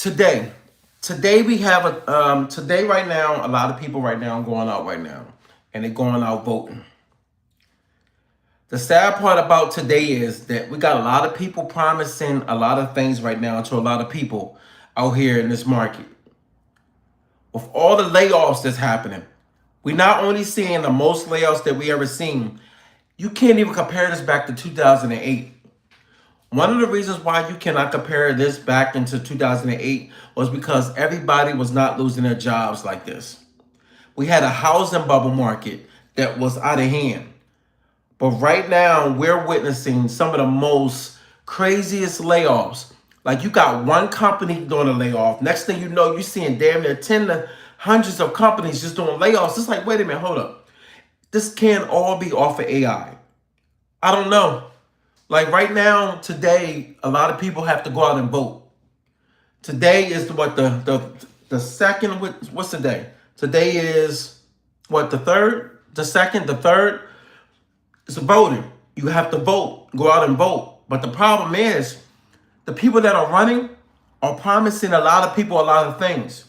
Today, today we have today right now. A lot of people right now are going out right now, and they're going out voting. The sad part about today is that we got a lot of people promising a lot of things right now to a lot of people out here in this market. With all the layoffs that's happening, we not only seeing the most layoffs that we ever seen. You can't even compare this back to 2008. One of the reasons why you cannot compare this back into 2008 was because everybody was not losing their jobs like this. We had a housing bubble market that was out of hand. But right now, we're witnessing some of the most craziest layoffs. Like you got one company doing a layoff. Next thing you know, you're seeing damn near 10 to hundreds of companies just doing layoffs. It's like, wait a minute, hold up. This can't all be off of AI. I don't know. Like right now, today, a lot of people have to go out and vote. Today is the second. What's the day? Today is what, the third, the second, the third. It's voting. You have to vote. Go out and vote. But the problem is, the people that are running are promising a lot of people a lot of things.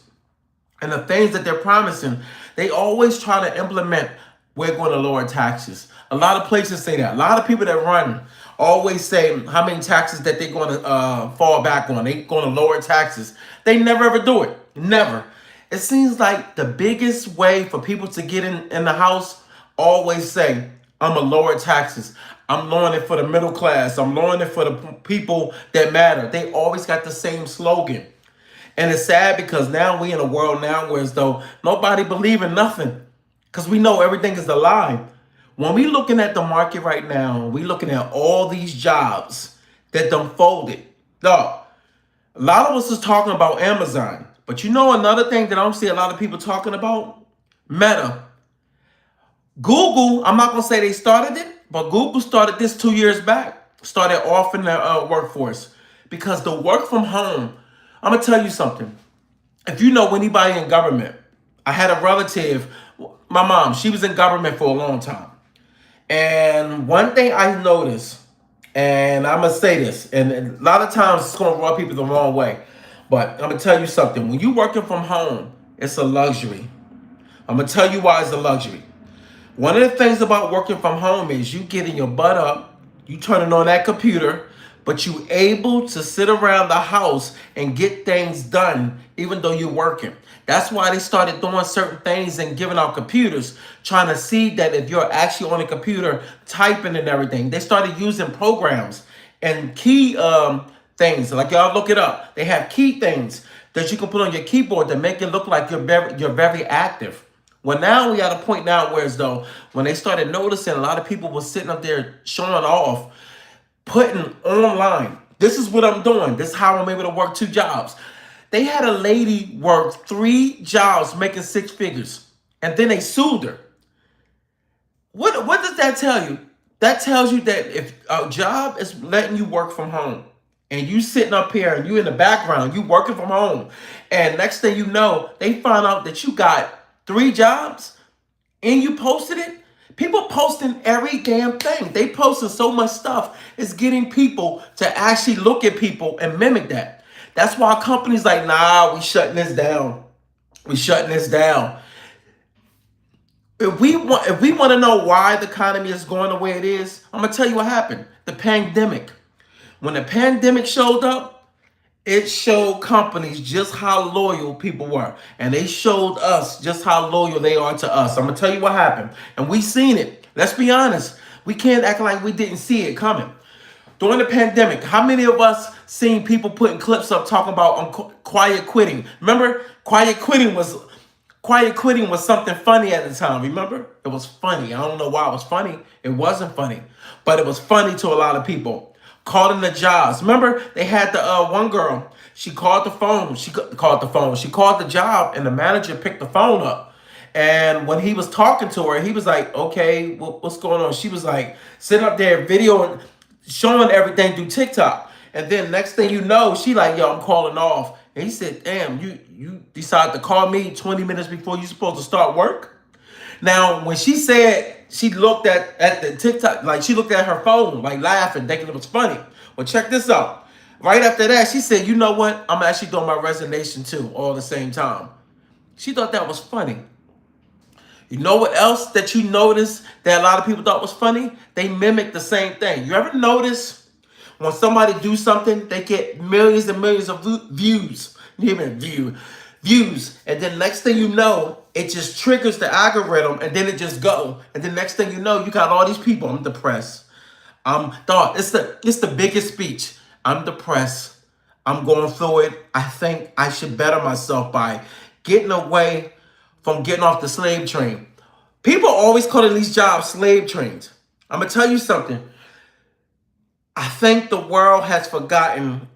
And the things that they're promising, they always try to implement. We're going to lower taxes. A lot of places say that. A lot of people that run always say how many taxes that they're going to fall back on. They're going to lower taxes. They never ever do it. Never. It seems like the biggest way for people to get in the house always say, I'm going to lower taxes. I'm lowering it for the middle class. I'm lowering it for the people that matter. They always got the same slogan. And it's sad because now we in a world now where as though nobody believe in nothing. Because we know everything is a lie. When we looking at the market right now, we looking at all these jobs that done folded. Dog, a lot of us is talking about Amazon. But you know another thing that I don't see a lot of people talking about? Meta. Google, I'm not going to say they started it, but Google started this 2 years back. Started offering their workforce. Because the work from home, I'm going to tell you something. If you know anybody in government, I had a relative, my mom, she was in government for a long time. And one thing I noticed, and I'm going to say this, and a lot of times it's going to rub people the wrong way, but I'm going to tell you something. When you're working from home, it's a luxury. I'm going to tell you why it's a luxury. One of the things about working from home is you getting your butt up, you turning on that computer, but you able to sit around the house and get things done even though you're working. That's why they started doing certain things and giving out computers, trying to see that if you're actually on a computer typing and everything. They started using programs and key things. Like y'all look it up. They have key things that you can put on your keyboard to make it look like you're very active. Well, now we at a point now where as though when they started noticing a lot of people were sitting up there showing off, putting online, this is what I'm doing. This is how I'm able to work 2 jobs. They had a lady work 3 jobs making 6 figures, and then they sued her. What does that tell you? That tells you that if a job is letting you work from home, and you sitting up here and you in the background, you working from home, and next thing you know, they find out that you got 3 jobs and you posted it. People posting every damn thing. They posting so much stuff. It's getting people to actually look at people and mimic that. That's why companies like, nah, we shutting this down. We shutting this down. If we want to know why the economy is going the way it is, I'm gonna tell you what happened. The pandemic. When the pandemic showed up, it showed companies just how loyal people were. And they showed us just how loyal they are to us. I'm going to tell you what happened. And we seen it. Let's be honest. We can't act like we didn't see it coming. During the pandemic, how many of us seen people putting clips up talking about quiet quitting? Remember, quiet quitting was something funny at the time. Remember? It was funny. I don't know why it was funny. It wasn't funny. But it was funny to a lot of people. Calling the jobs. Remember, they had the one girl. She called the phone. She called the job, and the manager picked the phone up. And when he was talking to her, he was like, "Okay, what's going on?" She was like sitting up there, videoing, showing everything through TikTok. And then next thing you know, she like, "Yo, I'm calling off." And he said, "Damn, you decided to call me 20 minutes before you supposed to start work?" Now, when she said she looked at the TikTok, like she looked at her phone, like laughing, thinking it was funny. Well, check this out. Right after that, she said, you know what? I'm actually doing my resignation too, all at the same time. She thought that was funny. You know what else that you notice that a lot of people thought was funny? They mimic the same thing. You ever notice when somebody do something, they get millions and millions of views, even views, and then next thing you know, it just triggers the algorithm, and then it just go, and then next thing you know, you got all these people. I'm depressed. Dog, it's the biggest speech. I'm depressed. I'm going through it. I think I should better myself by getting away from getting off the slave train. People always calling these jobs slave trains. I'm gonna tell you something. I think the world has forgotten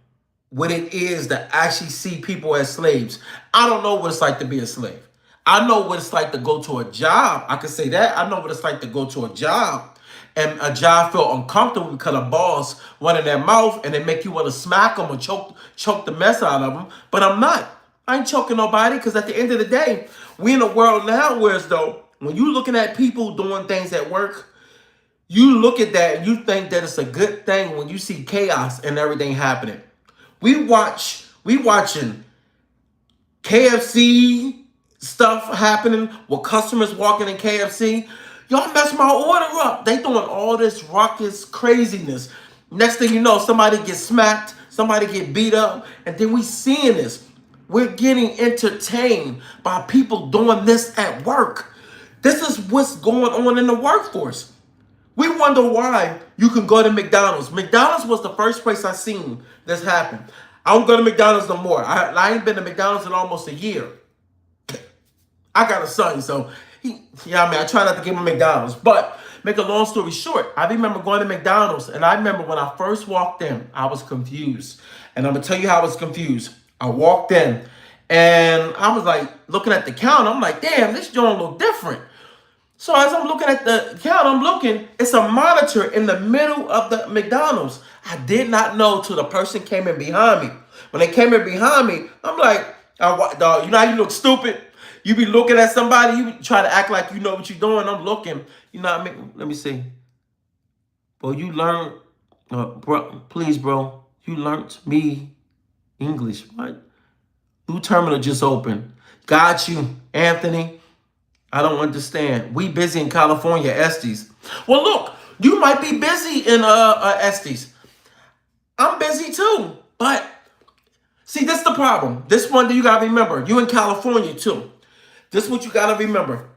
what it is to actually see people as slaves. I don't know what it's like to be a slave. I know what it's like to go to a job. I can say that. I know what it's like to go to a job and a job feel uncomfortable because a boss run in their mouth and they make you want to smack them or choke the mess out of them. But I'm not. I ain't choking nobody because at the end of the day, we in a world now where as though when you looking at people doing things at work, you look at that and you think that it's a good thing when you see chaos and everything happening. We watching KFC stuff happening with customers walking in KFC. Y'all mess my order up. They doing all this ruckus craziness. Next thing you know, somebody gets smacked, somebody get beat up, and then we seeing this. We're getting entertained by people doing this at work. This is what's going on in the workforce. We wonder why you can go to McDonald's. McDonald's was the first place I seen this happen. I don't go to McDonald's no more. I ain't been to McDonald's in almost a year. I got a son, so I try not to give him McDonald's. But make a long story short, I remember going to McDonald's, and I remember when I first walked in, I was confused. And I'm gonna tell you how I was confused. I walked in, and I was like looking at the counter. I'm like, damn, this joint look different. So as I'm looking at the counter, it's a monitor in the middle of the McDonald's. I did not know till the person came in behind me. When they came in behind me, I'm like, dog, you know how you look stupid? You be looking at somebody, you try to act like you know what you're doing. I'm looking, you know what I mean? Let me see. Bro, you learned, bro, please, bro, you learned me English. What? New terminal just opened. Got you, Anthony. I don't understand. We busy in California, Estes. Well, look, you might be busy in Estes. I'm busy too. But see, this is the problem. This one that you gotta remember. You in California too. This is what you gotta remember.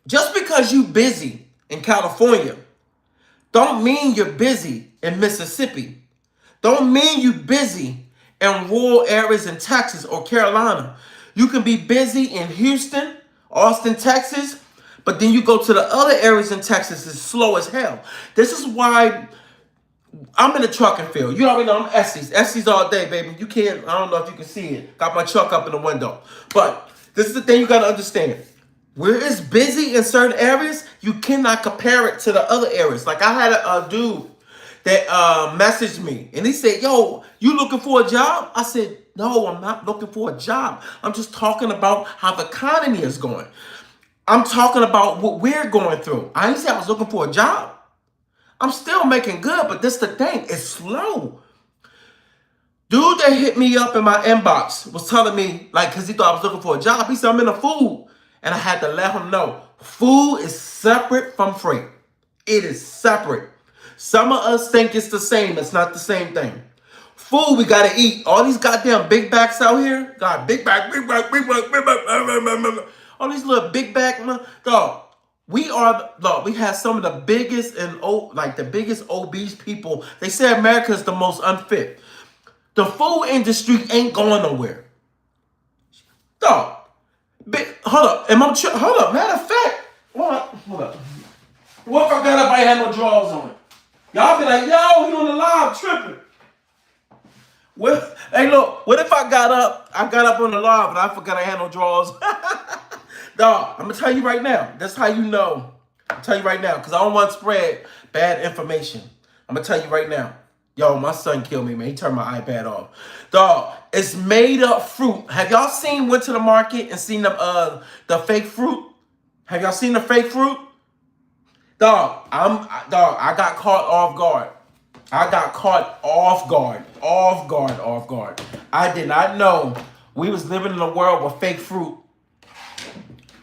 Just because you busy in California, don't mean you're busy in Mississippi. Don't mean you busy in rural areas in Texas or Carolina. You can be busy in Houston, Austin, Texas, but then you go to the other areas in Texas, it's slow as hell. This is why I'm in the trucking field. You already know I'm Estes all day, baby. You can't, I don't know if you can see it. Got my truck up in the window. But this is the thing you got to understand. Where it's busy in certain areas, you cannot compare it to the other areas. Like I had a dude that messaged me and he said, yo, you looking for a job? I said, no, I'm not looking for a job. I'm just talking about how the economy is going. I'm talking about what we're going through. I didn't say I was looking for a job. I'm still making good, but this the thing, it's slow. Dude that hit me up in my inbox was telling me, like, because he thought I was looking for a job. He said, I'm in the food. And I had to let him know, food is separate from freight. It is separate. Some of us think it's the same. It's not the same thing. Food, we got to eat. All these goddamn big backs out here. God, big back, big back, big back, big back. All these little big back, dog. We have some of the biggest and the biggest obese people. They say America is the most unfit. The food industry ain't going nowhere. Dog. Hold up. Hold up. Matter of fact. Hold up. What if I got up, I ain't had no drawers on? Y'all be like, yo, he on the live tripping. Hey, look, what if I got up on the live and I forgot I had no drawers? Dog, I'm going to tell you right now. That's how you know. I'm tell you right now, because I don't want to spread bad information. I'm going to tell you right now. Yo, my son killed me, man. He turned my iPad off. Dog, it's made up fruit. Have y'all went to the market and seen the fake fruit? Have y'all seen the fake fruit? Dog, I got caught off guard. I got caught off guard, off guard, off guard. I did not know we was living in a world with fake fruit.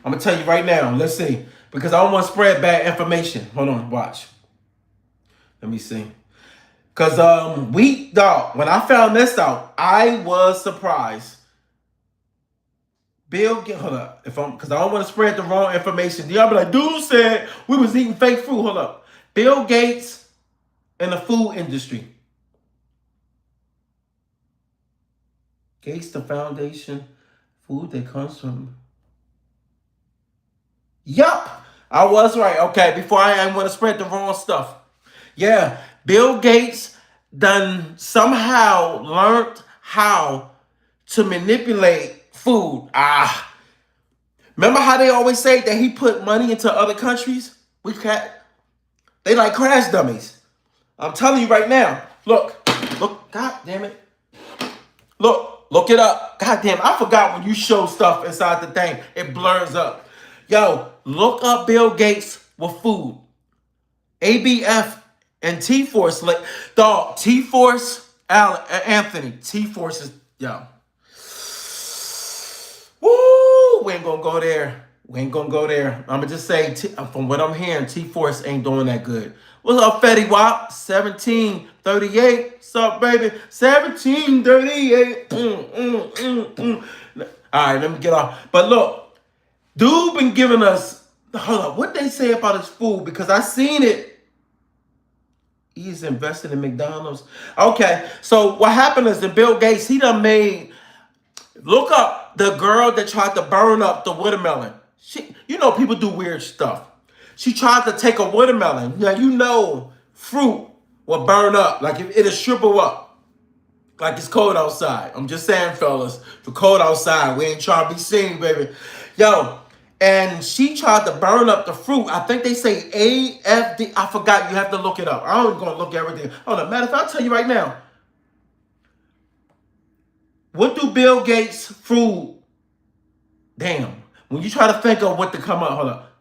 I'm gonna tell you right now. Let's see, because I don't want to spread bad information. Hold on, watch. Let me see. Cause dog, when I found this out, I was surprised. Hold up. Because I don't want to spread the wrong information. Y'all be like, dude said we was eating fake food. Hold up. Bill Gates in the food industry. Gates, the foundation, food that comes from. Yup, I was right. Okay, before I want to spread the wrong stuff. Yeah, Bill Gates done somehow learned how to manipulate food. Remember how they always say that he put money into other countries? They like crash dummies. I'm telling you right now. Look, God damn it. Look it up. God damn, I forgot when you show stuff inside the thing, it blurs up. Yo, look up Bill Gates with food. ABF and T-Force. Dog, T-Force, Anthony. T-Force is, yo. Woo! We ain't gonna go there. I'm gonna just say, from what I'm hearing, T-Force ain't doing that good. What's up, Fetty Wap? 1738. What's up, baby? 1738. All right, let me get off. But look, dude been giving us, hold up, what they say about his food? Because I seen it. He's invested in McDonald's. Okay, so what happened is that Bill Gates, he done made, look up the girl that tried to burn up the watermelon. People do weird stuff. She tried to take a watermelon. Now, fruit will burn up. Like, it'll shrivel up. Like it's cold outside. I'm just saying, fellas. It's cold outside. We ain't trying to be seen, baby. Yo, and she tried to burn up the fruit. I think they say AFD. I forgot. You have to look it up. I'm going to look at everything. Hold on. Matter of fact, I'll tell you right now. What do Bill Gates food? Damn. When you try to think of what to come up, hold up.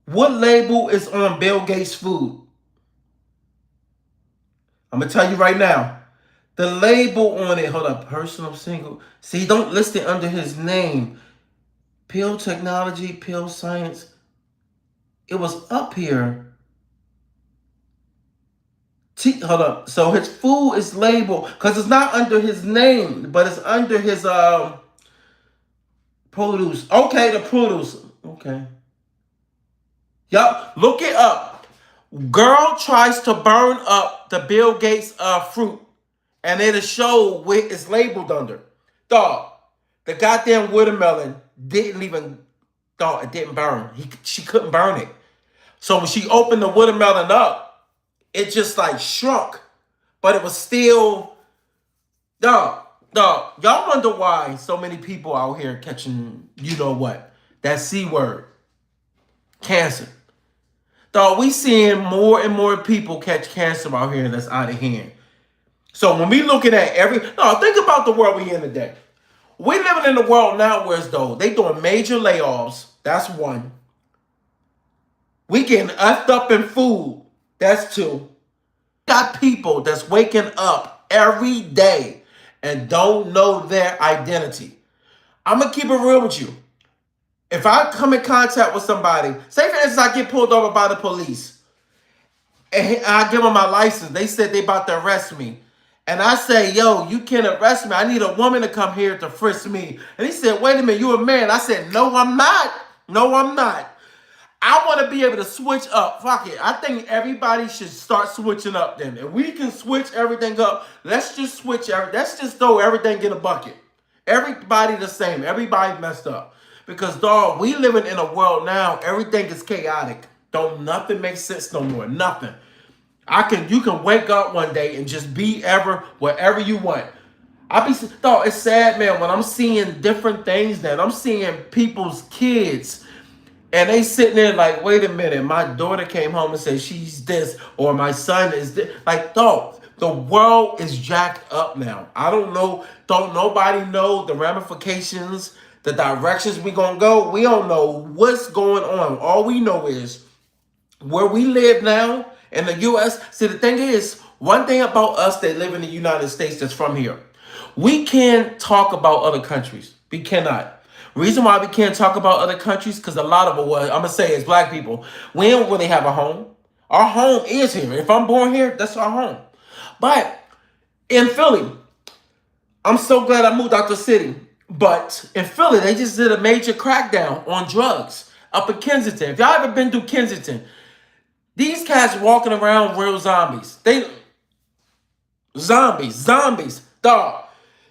What label is on Bill Gates food? I'm going to tell you right now. The label on it, hold up, personal single. See, don't list it under his name. Pill Technology, Pill Science. It was up here. Hold up. So his food is labeled, because it's not under his name, but it's under his produce. Okay, the produce. Okay. Yup, look it up. Girl tries to burn up the Bill Gates fruit, and it'll show what it's labeled under. Dog, the goddamn watermelon it didn't burn. She couldn't burn it. So when she opened the watermelon up, it just like shrunk, but it was still, dog. Y'all wonder why so many people out here catching, that C word, cancer. Dog, we seeing more and more people catch cancer out here that's out of hand. So when we looking at think about the world we in today. We living in a world now where they doing major layoffs. That's one. We getting effed up in food. That's two. Got people that's waking up every day and don't know their identity. I'm going to keep it real with you. If I come in contact with somebody, say for instance, I get pulled over by the police and I give them my license. They said they about to arrest me. And I say, yo, you can't arrest me. I need a woman to come here to frisk me. And he said, wait a minute, you a man. I said, no, I'm not. No, I'm not. I want to be able to switch up. Fuck it. I think everybody should start switching up then. If we can switch everything up, let's just switch. Let's just throw everything in a bucket. Everybody the same. Everybody messed up. Because, dog, we living in a world now, everything is chaotic. Nothing makes sense no more. Nothing. You can wake up one day and just be wherever you want. It's sad, man, when I'm seeing different things now. I'm seeing people's kids and they sitting there like, wait a minute, my daughter came home and said she's this, or my son is this. Like, dog, the world is jacked up now. I don't know. Don't nobody know the ramifications, the directions we gonna go. We don't know what's going on. All we know is where we live now In the U.S., see, the thing is, one thing about us that live in the United States that's from here, we can't talk about other countries. We cannot. Reason why we can't talk about other countries, because a lot of it was, I'm going to say as black people, we don't really have a home. Our home is here. If I'm born here, that's our home. But in Philly, I'm so glad I moved out the city. But in Philly, they just did a major crackdown on drugs up in Kensington. If y'all ever been through Kensington, these cats walking around real zombies. Zombies, dog.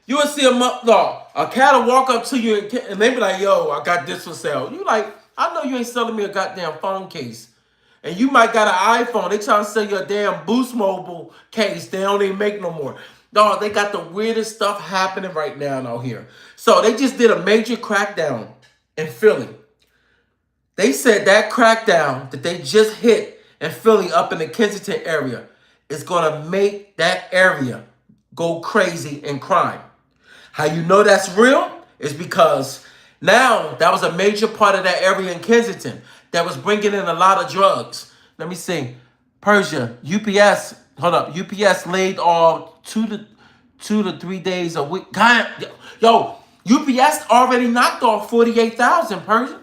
You would see a cat will walk up to you and they be like, yo, I got this for sale. You like, I know you ain't selling me a goddamn phone case. And you might got an iPhone. They trying to sell you a damn Boost Mobile case. They don't even make no more. Dog, they got the weirdest stuff happening right now out here. So they just did a major crackdown in Philly. They said that crackdown that they just hit in Philly up in the Kensington area is going to make that area go crazy in crime. How you know that's real is because now that was a major part of that area in Kensington that was bringing in a lot of drugs. Let me see. Persia, UPS, hold up. UPS laid off 2 to 3 days a week. God, yo, UPS already knocked off 48,000, Persia.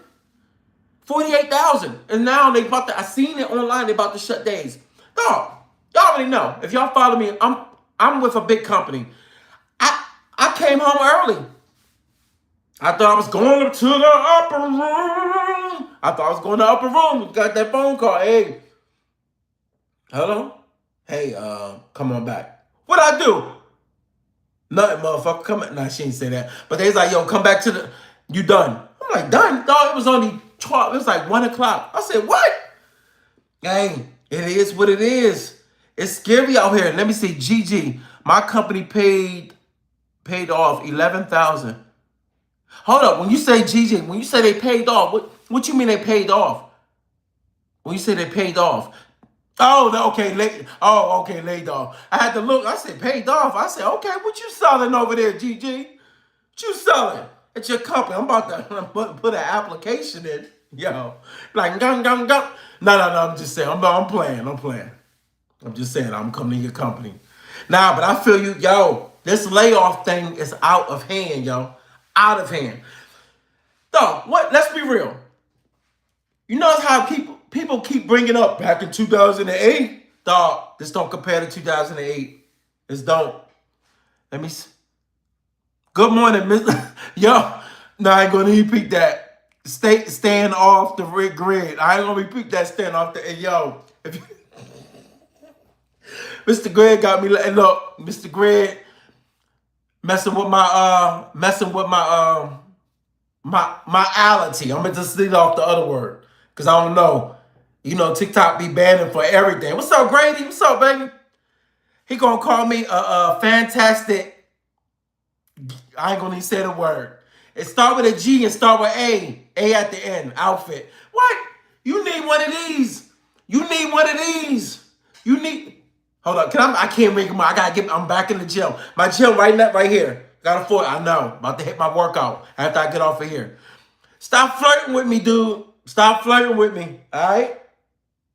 48,000. And now they about to, I seen it online, they about to shut days. Dog, y'all already know. If y'all follow me, I'm with a big company. I came home early. I thought I was going up to the upper room. Got that phone call. Hey, hello? Hey, come on back. What'd I do? Nothing, motherfucker. Come on. Nah, she didn't say that. But they was like, yo, come back to the, you done. I'm like, done? Dog, it was only 12. It was like 1 o'clock. I said, what? Hey, it is what it is. It's scary out here. Let me see. GG. My company paid off 11,000. Hold up. When you say GG, when you say they paid off, what you mean they paid off? When you say they paid off. Oh, okay. Laid off. I had to look. I said, paid off. I said, okay, what you selling over there, GG? What you selling? It's your company. I'm about to put an application in. Yo. Like, gung. No. I'm just saying. I'm playing. I'm just saying. I'm coming to your company. Nah, but I feel you. Yo, this layoff thing is out of hand, yo. Out of hand. Dog, what? Let's be real. You notice how people keep bringing up back in 2008? Dog, this don't compare to 2008. This don't. Let me see. Good morning, Mr. Yo, no, I ain't gonna repeat that. Staying off the grid. I ain't gonna repeat that. Staying off the. Yo, if you, Mr. Grid got me. Look, Mr. Grid messing with my myality. I'm gonna just leave off the other word because I don't know. You know, TikTok be banning for everything. What's up, Grady? What's up, baby? He gonna call me a fantastic. I ain't gonna even say the word. It start with a G and start with A. A at the end. Outfit. What? You need one of these. You need. Hold up. I can't make them. I'm back in the gym. My gym right here. Got a foot. I know. About to hit my workout after I get off of here. Stop flirting with me, dude. Stop flirting with me. All right?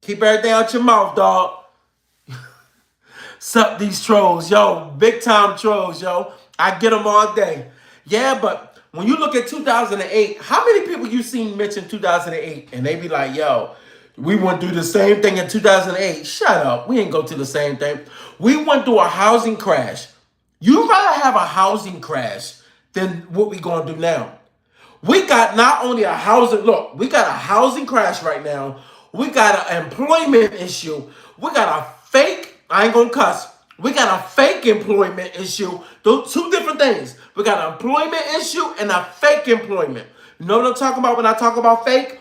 Keep everything out your mouth, dog. Sup these trolls, yo. Big time trolls, yo. I get them all day. Yeah, but when you look at 2008, how many people you seen mention 2008 and they be like, yo, we went through the same thing in 2008. Shut up. We ain't go through the same thing. We went through a housing crash. You'd rather have a housing crash than what we going to do now. We got not only a housing crash right now. We got an employment issue. We got a fake, I ain't going to cuss. We got a fake employment issue. Those two different things. We got an employment issue and a fake employment. You know what I'm talking about when I talk about fake?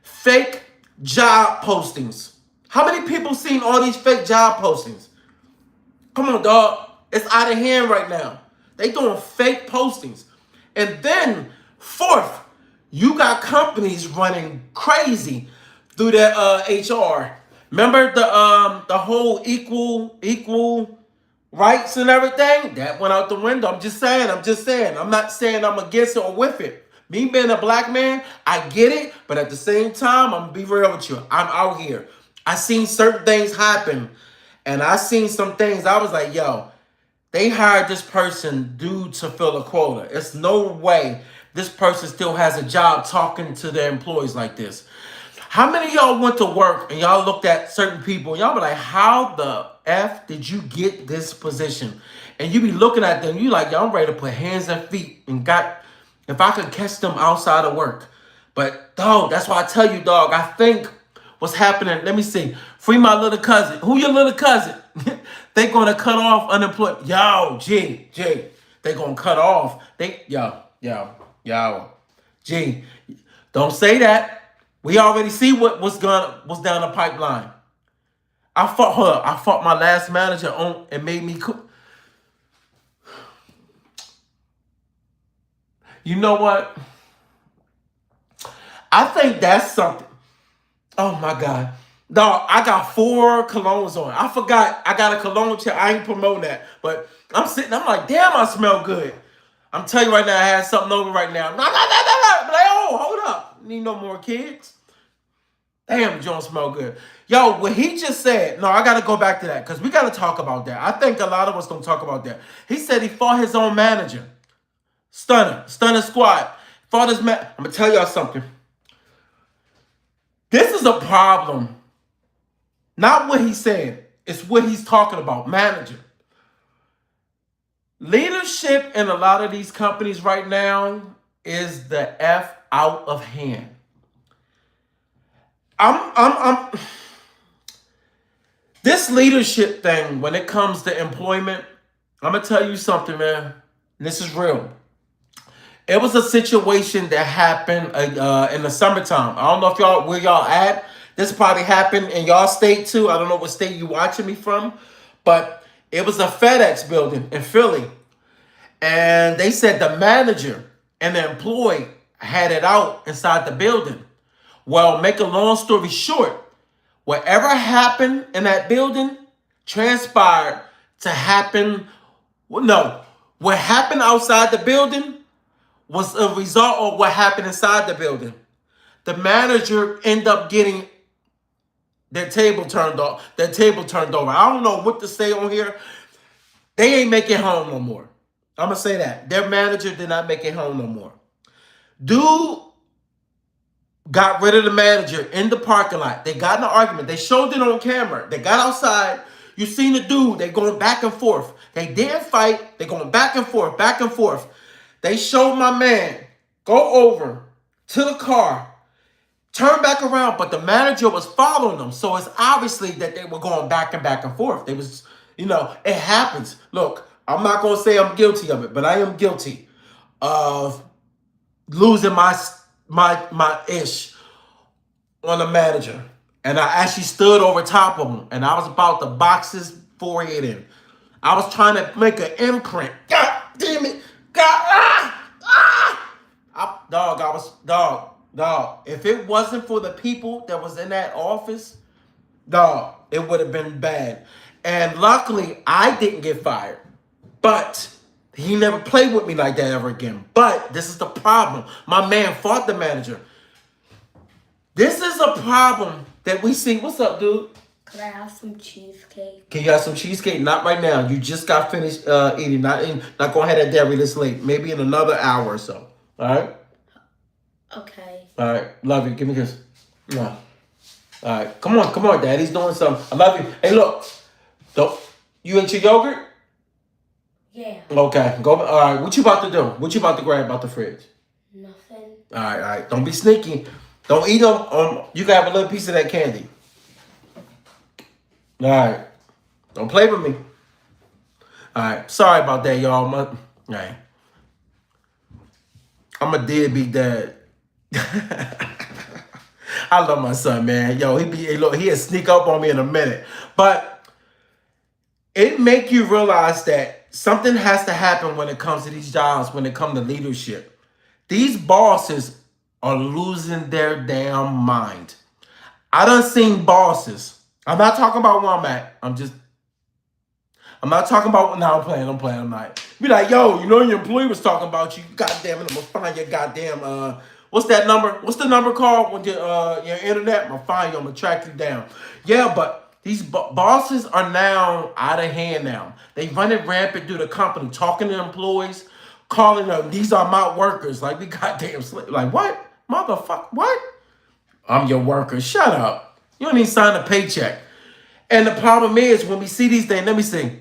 Fake job postings. How many people seen all these fake job postings? Come on, dog. It's out of hand right now. They doing fake postings. And then, fourth, you got companies running crazy through their HR. Remember the whole equal rights and everything? That went out the window. I'm just saying. I'm not saying I'm against it or with it. Me being a black man, I get it. But at the same time, I'm going to be real with you. I'm out here. I seen certain things happen, and I seen some things. I was like, yo, they hired this person due to fill a quota. It's no way this person still has a job talking to their employees like this. How many of y'all went to work and y'all looked at certain people and y'all be like, how the F did you get this position? And you be looking at them, you like, y'all, I'm ready to put hands and feet and got, if I could catch them outside of work. But dog, that's why I tell you, dog, I think what's happening, let me see. Free my little cousin. Who your little cousin? They gonna cut off unemployment. Yo, G, they gonna cut off. Yo. G, don't say that. We already see what's down the pipeline. I fought her. I fought my last manager on and made me cook. You know what? I think that's something. Oh my God. Dog, I got 4 colognes on. I forgot I got a cologne check. I ain't promoting that. But I'm sitting, I'm like, damn, I smell good. I'm telling you right now, I had something over right now. No. But like, oh, hold up. Need no more kids. Damn, John smell good. Yo, what he just said, no, I got to go back to that because we got to talk about that. I think a lot of us don't talk about that. He said he fought his own manager. Stunner squad. Fought his man. I'm going to tell y'all something. This is a problem. Not what he said. It's what he's talking about. Manager. Leadership in a lot of these companies right now is the F out of hand. This leadership thing, when it comes to employment, I'm gonna tell you something, man. This is real. It was a situation that happened in the summertime. I don't know if y'all where y'all at. This probably happened in y'all state too. I don't know what state you watching me from, but it was a FedEx building in Philly, and they said the manager and the employee had it out inside the building. Well, make a long story short, whatever happened in that building transpired to happen. No, what happened outside the building was a result of what happened inside the building. The manager ended up getting their table turned off. Their table turned over. I don't know what to say on here. They ain't making home no more. I'm gonna say that their manager did not make it home no more. Dude got rid of the manager in the parking lot. They got in an argument. They showed it on camera. They got outside. You seen the dude. They going back and forth. They didn't fight. They going back and forth, back and forth. They showed my man go over to the car, turn back around, but the manager was following them. So it's obviously that they were going back and forth. They was, it happens. Look, I'm not going to say I'm guilty of it, but I am guilty of losing my ish on the manager. And I actually stood over top of him, and I was about to box his forehead in. I was trying to make an imprint. God damn it. God, dog. If it wasn't for the people that was in that office, dog, it would have been bad. And luckily, I didn't get fired. But he never played with me like that ever again. But this is the problem. My man fought the manager. This is a problem that we see. What's up, dude? Could I have some cheesecake? Can you have some cheesecake? Not right now. You just got finished eating. Not going to have that dairy this late. Maybe in another hour or so. All right? Okay. All right. Love you. Give me a kiss. All right. Come on. Daddy's doing something. I love you. Hey, look. You ate your yogurt? Yeah. Okay. Go. All right. What you about to do? What you about to grab out the fridge? Nothing. All right. Don't be sneaky. Don't eat them. You can have a little piece of that candy. All right. Don't play with me. All right. Sorry about that, y'all. All right. I'm a deadbeat dad. I love my son, man. Yo, he'll sneak up on me in a minute. But it make you realize that something has to happen when it comes to these jobs, when it comes to leadership. These bosses are losing their damn mind. I done seen bosses. I'm not talking about where I'm at. I'm not talking about, no, I'm playing. I'm not. Be like, yo, your employee was talking about you. God damn it, I'm going to find your goddamn, What's that number? What's the number called when your internet? I'm gonna find you. I'm gonna track you down. Yeah, but these bosses are now out of hand now. They running rampant through the company, talking to employees, calling them, these are my workers. Like we goddamn like what? Motherfucker, what? I'm your worker. Shut up. You don't even sign a paycheck. And the problem is when we see these things, let me see.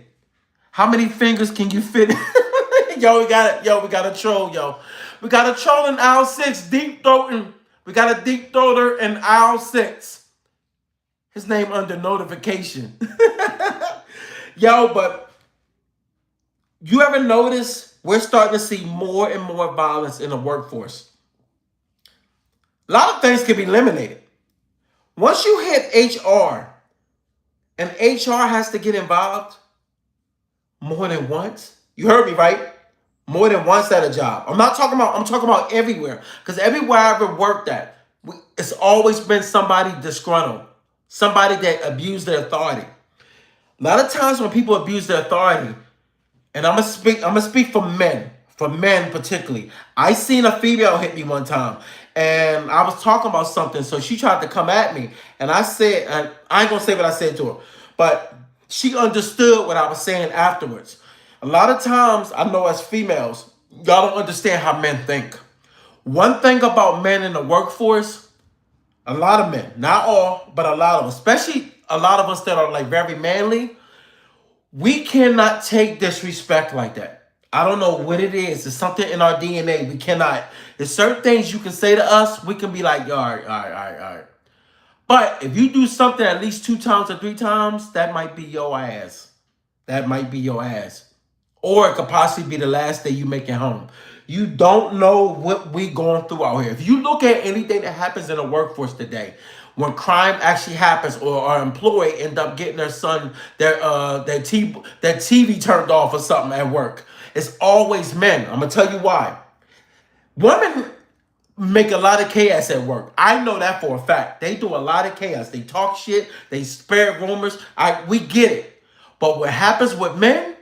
How many fingers can you fit? We got a troll, yo. We got a troll in aisle 6, deep throating. We got a deep throater in aisle 6. His name under notification. Yo, but you ever notice we're starting to see more and more violence in the workforce? A lot of things can be eliminated. Once you hit HR and HR has to get involved more than once, you heard me, right? More than once at a job. I'm talking about everywhere. Because everywhere I ever worked at, it's always been somebody disgruntled. Somebody that abused their authority. A lot of times when people abuse their authority, and I'm gonna speak for men particularly. I seen a female hit me one time, and I was talking about something, so she tried to come at me, and I said, and I ain't gonna say what I said to her, but she understood what I was saying afterwards. A lot of times, I know as females, y'all don't understand how men think. One thing about men in the workforce, a lot of men, not all, but a lot of us, especially a lot of us that are like very manly, we cannot take disrespect like that. I don't know what it is. It's something in our DNA. We cannot. There's certain things you can say to us. We can be like, all right, all right, all right, all right. But if you do something at least 2 times or 3 times, that might be your ass. That might be your ass. Or it could possibly be the last day you make it home. You don't know what we going through out here. If you look at anything that happens in the workforce today, when crime actually happens or our employee end up getting their son their TV turned off or something at work, it's always men. I'm gonna tell you why. Women make a lot of chaos at work. I know that for a fact. They do a lot of chaos. They talk shit. They spread rumors. We get it. But what happens with men?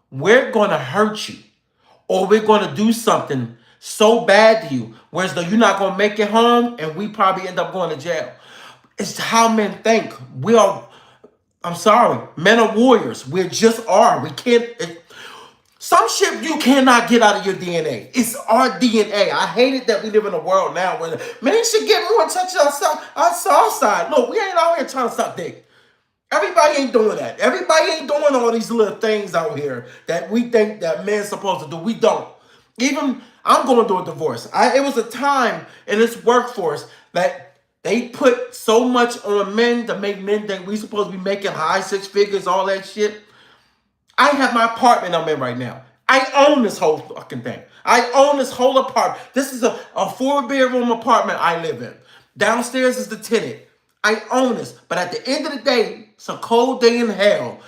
We're going to hurt you or we're going to do something so bad to you, whereas though you're not going to make it home and we probably end up going to jail. It's how men think. I'm sorry, men are warriors. We just are. We can't, some shit you cannot get out of your DNA. It's our DNA. I hate it that we live in a world now where men should get more in touch with our soft side. Look, we ain't out here trying to suck dick. Everybody ain't doing that. Everybody ain't doing all these little things out here that we think that men's supposed to do. We don't. Even I'm going through a divorce. It was a time in this workforce that they put so much on men to make men think we supposed to be making high 6 figures, all that shit. I have my apartment I'm in right now. I own this whole fucking thing. I own this whole apartment. This is a 4-bedroom apartment I live in. Downstairs is the tenant. I own this. But at the end of the day, it's a cold day in hell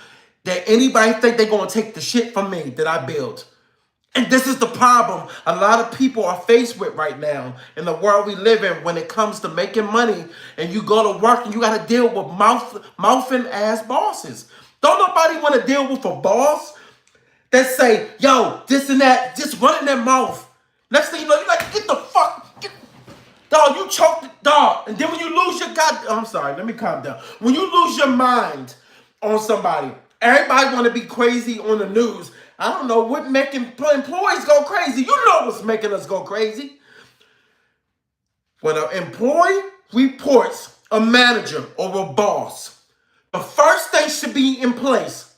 that anybody think they're going to take the shit from me that I built. And this is the problem a lot of people are faced with right now in the world we live in when it comes to making money and you go to work and you got to deal with mouthing ass bosses. Don't nobody want to deal with a boss that say, yo, this and that, just running their mouth. Next thing you know, you're like, get the fuck. Dog, you choked the dog. And then when you lose your I'm sorry, let me calm down. When you lose your mind on somebody, everybody want to be crazy on the news. I don't know what making employees go crazy. You know what's making us go crazy. When an employee reports a manager or a boss, the first thing should be in place.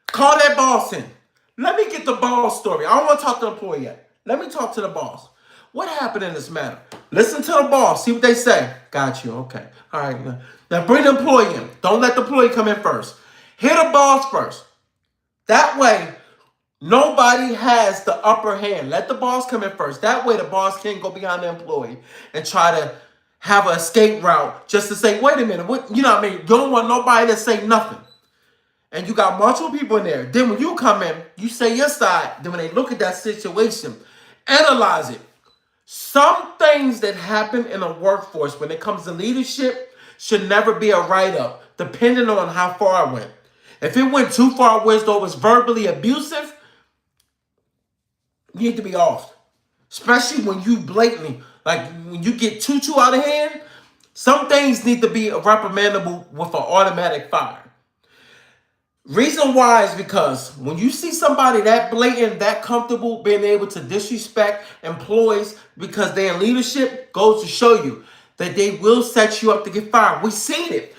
Call that boss in. Let me get the boss story. I don't want to talk to the employee yet. Let me talk to the boss. What happened in this matter? Listen to the boss. See what they say. Got you. Okay. All right. Now bring the employee in. Don't let the employee come in first. Hear the boss first. That way, nobody has the upper hand. Let the boss come in first. That way, the boss can't go behind the employee and try to have an escape route just to say, wait a minute. What, you know what I mean? You don't want nobody to say nothing. And you got multiple people in there. Then when you come in, you say your side. Then when they look at that situation, analyze it. Some things that happen in a workforce when it comes to leadership should never be a write-up, depending on how far it went. If it went too far where it was verbally abusive, you need to be off. Especially when you blatantly, Like when you get too out of hand, some things need to be reprimandable with an automatic fire. Reason why is because when you see somebody that blatant, that comfortable, being able to disrespect employees because they're in leadership, goes to show you that they will set you up to get fired. We seen it.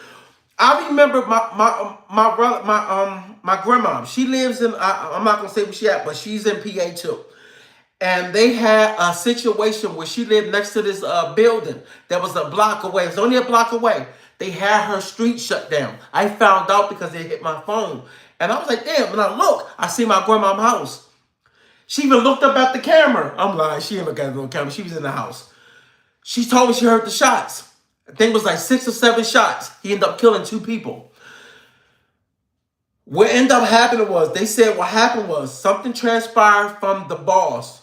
I remember my grandma. She lives in. I'm not gonna say where she at, but she's in PA too. And they had a situation where she lived next to this building that was a block away. It was only a block away. They had her street shut down. I found out because they hit my phone. And I was like, damn, when I look, I see my grandma's house. She even looked up at the camera. I'm lying, she didn't look at the little camera. She was in the house. She told me she heard the shots. I think it was like 6 or 7 shots. He ended up killing 2 people. What ended up happening was, they said what happened was something transpired from the boss,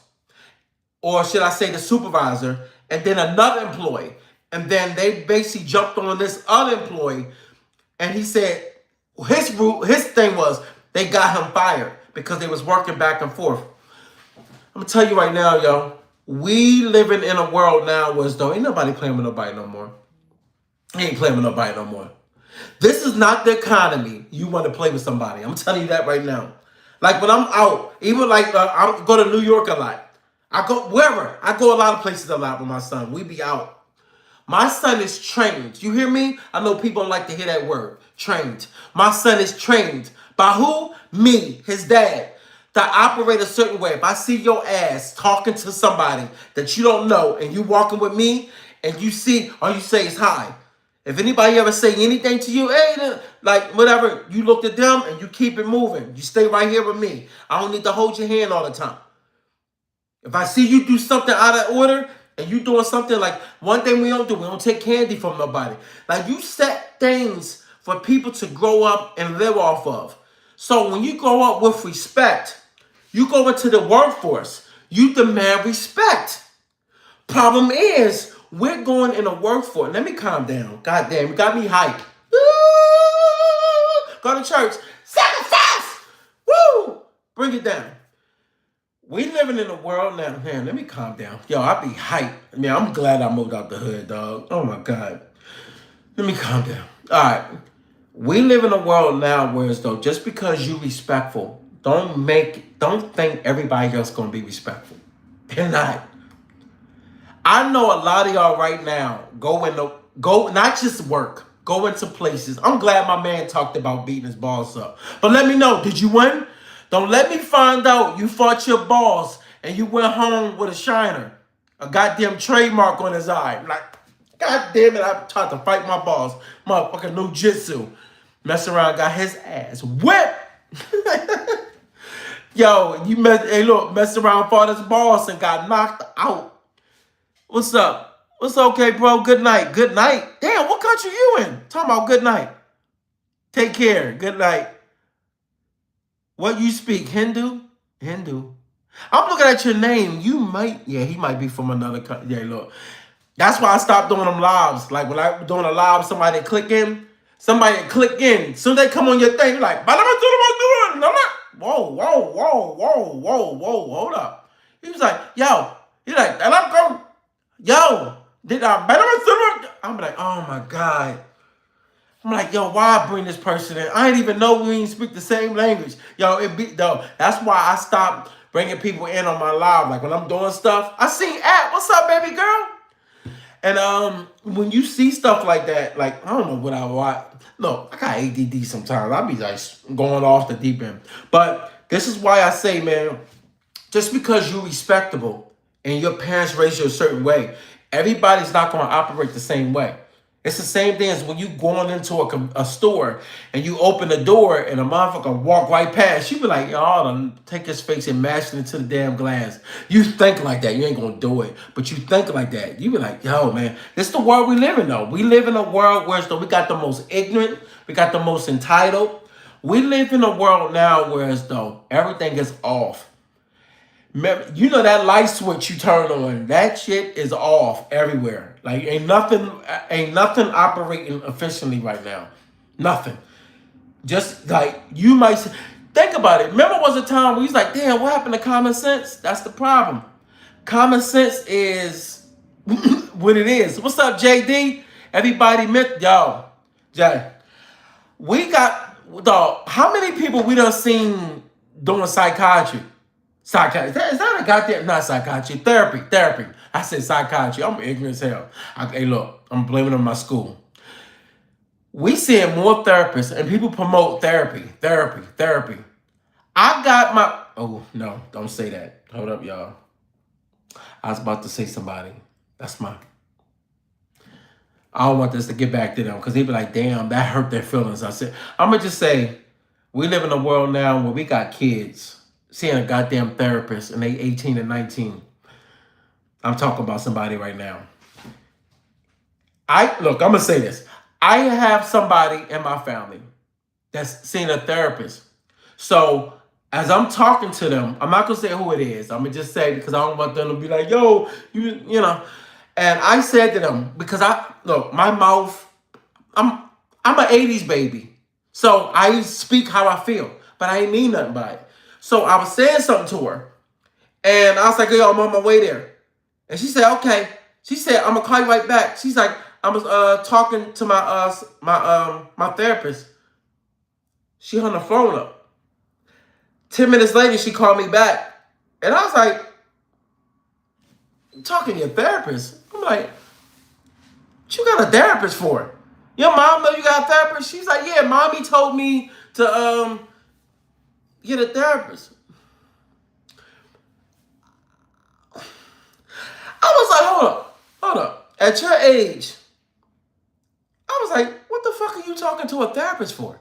or should I say the supervisor, and then another employee. And then they basically jumped on this other employee, and he said his thing was they got him fired because they was working back and forth. I'm gonna tell you right now, yo, we living in a world now where though ain't nobody playing with nobody no more. Ain't playing with nobody no more. This is not the economy you want to play with somebody. I'm telling you that right now. Like when I'm out, even like I go to New York a lot. I go wherever. I go a lot of places a lot with my son. We be out. My son is trained. You hear me? I know people don't like to hear that word. Trained. My son is trained. By who? Me, his dad. To operate a certain way. If I see your ass talking to somebody that you don't know and you walking with me and you see, all you say is hi. If anybody ever say anything to you, hey, like whatever, you look at them and you keep it moving. You stay right here with me. I don't need to hold your hand all the time. If I see you do something out of order and you doing something, like one thing we don't take candy from nobody. Like you set things for people to grow up and live off of. So when you grow up with respect, you go into the workforce, you demand respect. Problem is, we're going in a workforce. Let me calm down. God damn, you got me hyped. Woo! Go to church. Sacrifice! Woo! Bring it down. We living in a world now. Man, let me calm down. Yo, I be hyped. I mean, I'm glad I moved out the hood, dog. Oh my God. Let me calm down. All right. We live in a world now where though just because you respectful, don't think everybody else gonna be respectful. They're not. I know a lot of y'all right now go not just work, go into places. I'm glad my man talked about beating his boss up. But let me know, did you win? Don't let me find out you fought your boss and you went home with a shiner, a goddamn trademark on his eye. Like, God damn it, I tried to fight my boss. Motherfucking no jitsu. Mess around, got his ass whipped. Yo, mess around, fought his boss and got knocked out. What's up? What's okay, bro? Good night. Good night. Damn, what country you in? Talking about good night. Take care. Good night. What you speak? Hindu? Hindu. I'm looking at your name. He might be from another country. Yeah, look. That's why I stopped doing them lives. Like when I'm doing a live, somebody click in. Soon they come on your thing, you're like, but I'm doing. Whoa, hold up. He was like, yo. He's like, and I'm going, yo, I'm like, oh my God. I'm like, yo, why I bring this person in? I didn't even know we didn't speak the same language. Yo, that's why I stopped bringing people in on my live. Like when I'm doing stuff, I see what's up, baby girl? And when you see stuff like that, like I don't know what I watch. Look, I got ADD sometimes. I be like going off the deep end. But this is why I say, man, just because you're respectable and your parents raised you a certain way, everybody's not going to operate the same way. It's the same thing as when you going into a store and you open the door and a motherfucker walk right past. You be like, yo, I'll take his face and mash it into the damn glass. You think like that. You ain't going to do it. But you think like that. You be like, yo, man, this is the world we live in, though. We live in a world where we got the most ignorant. We got the most entitled. We live in a world now where everything is off. You know that light switch you turn on, that shit is off everywhere. Like ain't nothing operating efficiently right now. Nothing. Just like you might think about it. Remember was a time where he's like, damn, what happened to common sense? That's the problem. Common sense is what it is. What's up, JD? Everybody, yo, Jay. We got dog. How many people we done seen doing psychiatry? Psychiatry. Is that a goddamn not psychiatry? Therapy. I said psychiatry. I'm ignorant as hell. Hey, look, I'm blaming it on my school. We seeing more therapists and people promote therapy. I got my. Oh no, don't say that. Hold up, y'all. I was about to say somebody. That's my. I don't want this to get back to them because they be like, damn, that hurt their feelings. I said, I'm going to just say, we live in a world now where we got kids seeing a goddamn therapist and they 18 and 19. I'm talking about somebody right now. I'm going to say this. I have somebody in my family that's seeing a therapist. So as I'm talking to them, I'm not going to say who it is. I'm going to just say because I don't want them to be like, yo, you know. And I said to them, because my mouth, I'm an 80s baby. So I speak how I feel, but I ain't mean nothing by it. So I was saying something to her. And I was like, yo, I'm on my way there. And she said, okay. She said, I'm gonna call you right back. She's like, I was talking to my therapist. She hung the phone up. 10 minutes later, she called me back. And I was like, talking to your therapist? I'm like, what you got a therapist for? Your mom know you got a therapist? She's like, yeah, mommy told me to get a therapist. I was like, hold up. At your age, I was like, what the fuck are you talking to a therapist for?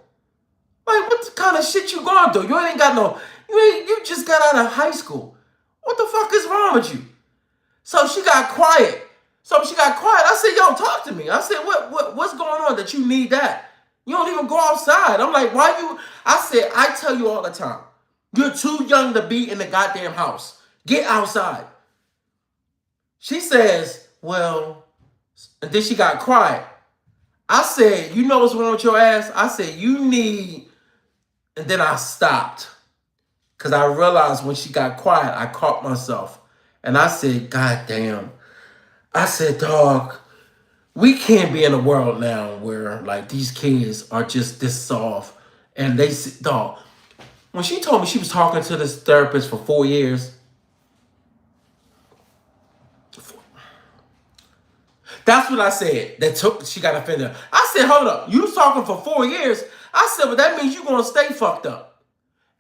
Like, what kind of shit you going through? You just got out of high school. What the fuck is wrong with you? So she got quiet. I said, yo, talk to me. I said, what's going on that you need that? You don't even go outside. I'm like, I said, I tell you all the time, you're too young to be in the goddamn house. Get outside. She says, well, and then she got quiet. I said, you know what's wrong with your ass? I said, you need, and then I stopped. Because I realized when she got quiet, I caught myself. And I said, God damn. I said, dog, we can't be in a world now where like these kids are just this soft. And dog, when she told me she was talking to this therapist for 4 years, that's what I said. She got offended. I said, hold up, you was talking for 4 years. I said, well, that means you're gonna stay fucked up.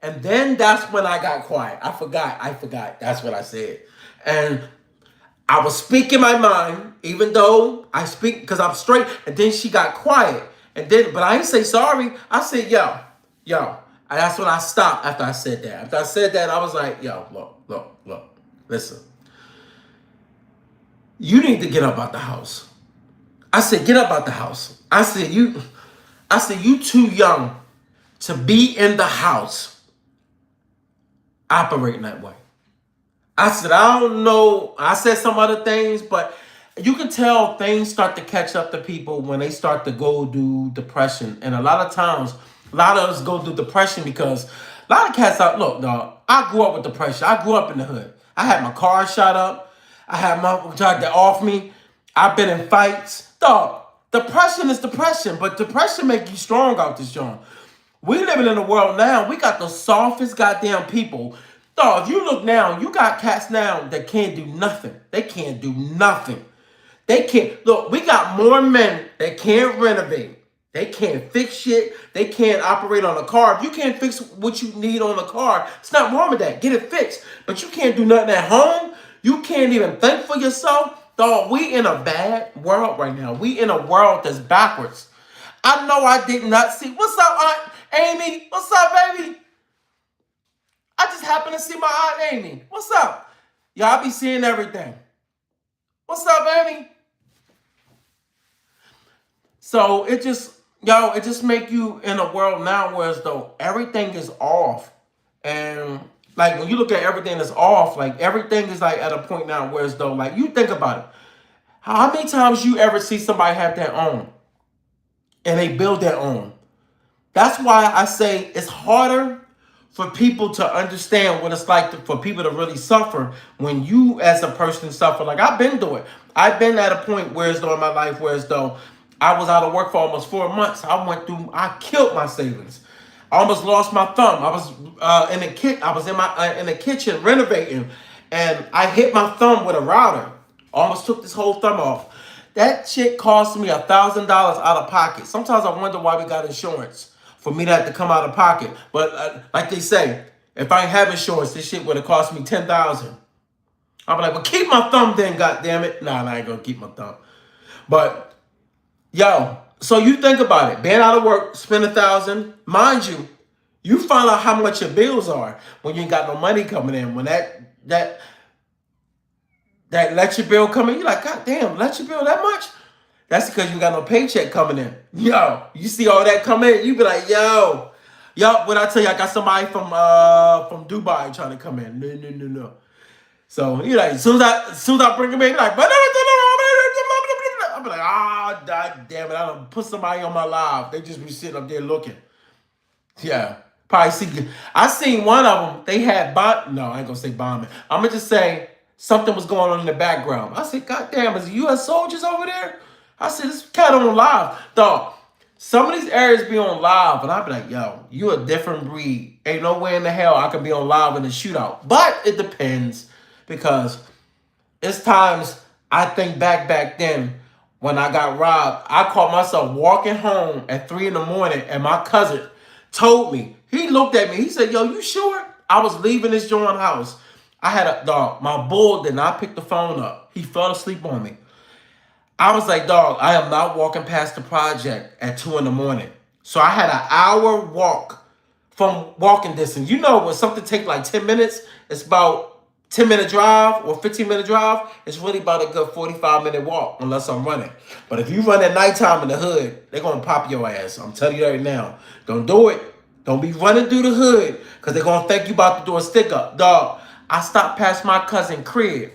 And then that's when I got quiet. I forgot. That's what I said. And I was speaking my mind, even though I speak because I'm straight. And then she got quiet. But I didn't say sorry. I said, yo. And that's when I stopped after I said that. After I said that, I was like, yo, look, listen. You need to get up out the house. I said, get up out the house. I said, you too young to be in the house operating that way. I said, I don't know. I said some other things, but you can tell things start to catch up to people when they start to go through depression. And a lot of times, a lot of us go through depression because a lot of cats out. Look, dog, I grew up with depression. I grew up in the hood. I had my car shot up. I had my tried to off me. I've been in fights. Dog, depression is depression, but depression make you strong out this joint. We living in a world now, we got the softest goddamn people. Dog, if you look now, you got cats now that can't do nothing. They can't do nothing. They can't. Look, we got more men that can't renovate. They can't fix shit. They can't operate on a car. If you can't fix what you need on a car, it's not wrong with that. Get it fixed. But you can't do nothing at home. You can't even think for yourself. Dog, we in a bad world right now. We in a world that's backwards. I know I did not see. What's up, Aunt Amy? What's up, baby? I just happened to see my Aunt Amy. What's up? Y'all be seeing everything. What's up, Amy? So it just make you in a world now where as though everything is off. And like when you look at everything that's off, like everything is like at a point now where as though like you think about it. How many times you ever see somebody have their own and they build their own? That's why I say it's harder for people to understand what it's like for people to really suffer when you as a person suffer. Like I've been through it. I've been at a point where as though in my life where as though I was out of work for almost 4 months. I killed my savings. I almost lost my thumb. I was I was in the kitchen renovating, and I hit my thumb with a router. Almost took this whole thumb off. That shit cost me $1,000 out of pocket. Sometimes I wonder why we got insurance for me to have to come out of pocket. But like they say, if I ain't have insurance, this shit would have cost me $10,000. I'm like, well, keep my thumb then, goddammit. Nah, I ain't gonna keep my thumb. But yo, so you think about it. Being out of work, spend $1,000. Mind you, you find out how much your bills are when you ain't got no money coming in. When that electric bill coming, you're like, God damn, electric bill that much? That's because you got no paycheck coming in. Yo, you see all that come in, you be like, yo, when I tell you I got somebody from Dubai trying to come in. No. So you like, as soon as I bring him in, you're like, I'm like, God damn it, I done put somebody on my live. They just be sitting up there looking. Yeah. Probably see. I seen one of them. They had no, I ain't gonna say bombing. I'm gonna just say something was going on in the background. I said, God damn, is the U.S. soldiers over there? I said, this cat on live. Dog, some of these areas be on live, and I be like, yo, you a different breed. Ain't no way in the hell I can be on live in a shootout. But it depends, because it's times I think back then when I got robbed, I caught myself walking home at 3 in the morning, and my cousin told me, he looked at me, he said, yo, you sure? I was leaving this joint house. I had a dog, my bull did not pick the phone up. He fell asleep on me. I was like, dog, I am not walking past the project at 2 in the morning. So I had an hour walk from walking distance. You know, when something take like 10 minutes, it's about 10-minute drive or 15-minute drive. It's really about a good 45-minute walk unless I'm running. But if you run at nighttime in the hood, they're going to pop your ass. I'm telling you right now. Don't do it. Don't be running through the hood because they're going to think you about to do a stick up. Dog, I stopped past my cousin crib.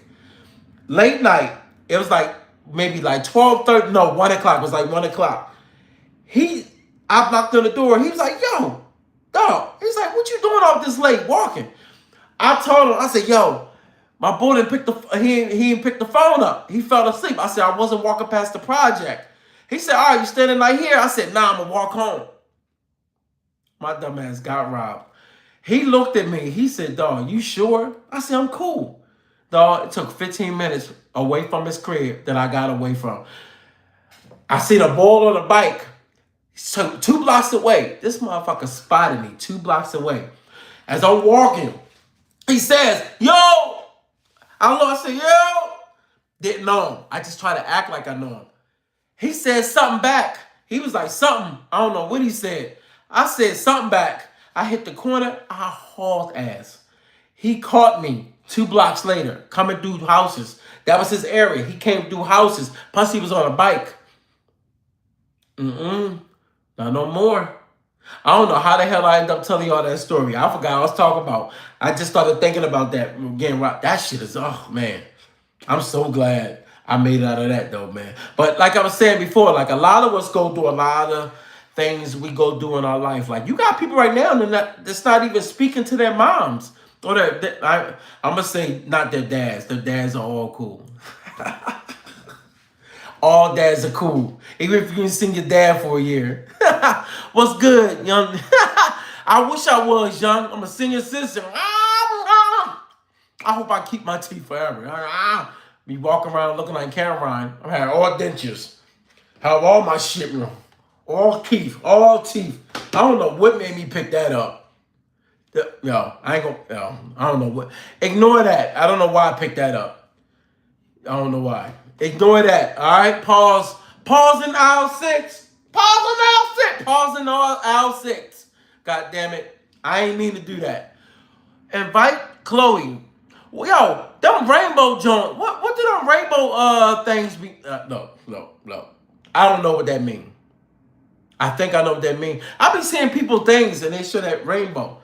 Late night, it was like maybe like 12:30. No, 1 o'clock. It was like 1 o'clock. I knocked on the door. He was like, yo, dog. He's like, what you doing out this late walking? I told him, I said, yo, my boy didn't pick he didn't pick the phone up. He fell asleep. I said, I wasn't walking past the project. He said, all right, you standing right here? I said, nah, I'm going to walk home. My dumb ass got robbed. He looked at me. He said, dog, you sure? I said, I'm cool. Dog, it took 15 minutes away from his crib that I got away from. I seen a boy on a bike. So 2 blocks away. This motherfucker spotted me 2 blocks away. As I'm walking, he says, yo. I don't know. I said, yo. Didn't know him. I just try to act like I know him. He said something back. He was like, something. I don't know what he said. I said something back. I hit the corner. I hauled ass. He caught me 2 blocks later, coming through houses. That was his area. He came through houses. Plus, he was on a bike. Not no more. I don't know how the hell I ended up telling y'all that story. I forgot I was talking about. I just started thinking about that getting robbed. That shit is, oh, man. I'm so glad I made it out of that, though, man. But like I was saying before, like a lot of us go through a lot of things we go through in our life. Like you got people right now that's not even speaking to their moms. Or I'm going to say not their dads. Their dads are all cool. All dads are cool. Even if you didn't sing your dad for a year. What's good, young? I wish I was, young. I'm a senior citizen. I hope I keep my teeth forever. Be walking around looking like Cameron. I'm having all dentures. Have all my shit wrong. All teeth. I don't know what made me pick that up. I don't know what. Ignore that. I don't know why I picked that up. I don't know why. Ignore that. All right, pause. Pause in aisle 6. Pause in aisle 6. God damn it. I ain't mean to do that. Invite Chloe. Well, yo, them rainbow joint. What do them rainbow things be? No. I don't know what that mean. I think I know what that mean. I be seeing people things and they show that rainbow.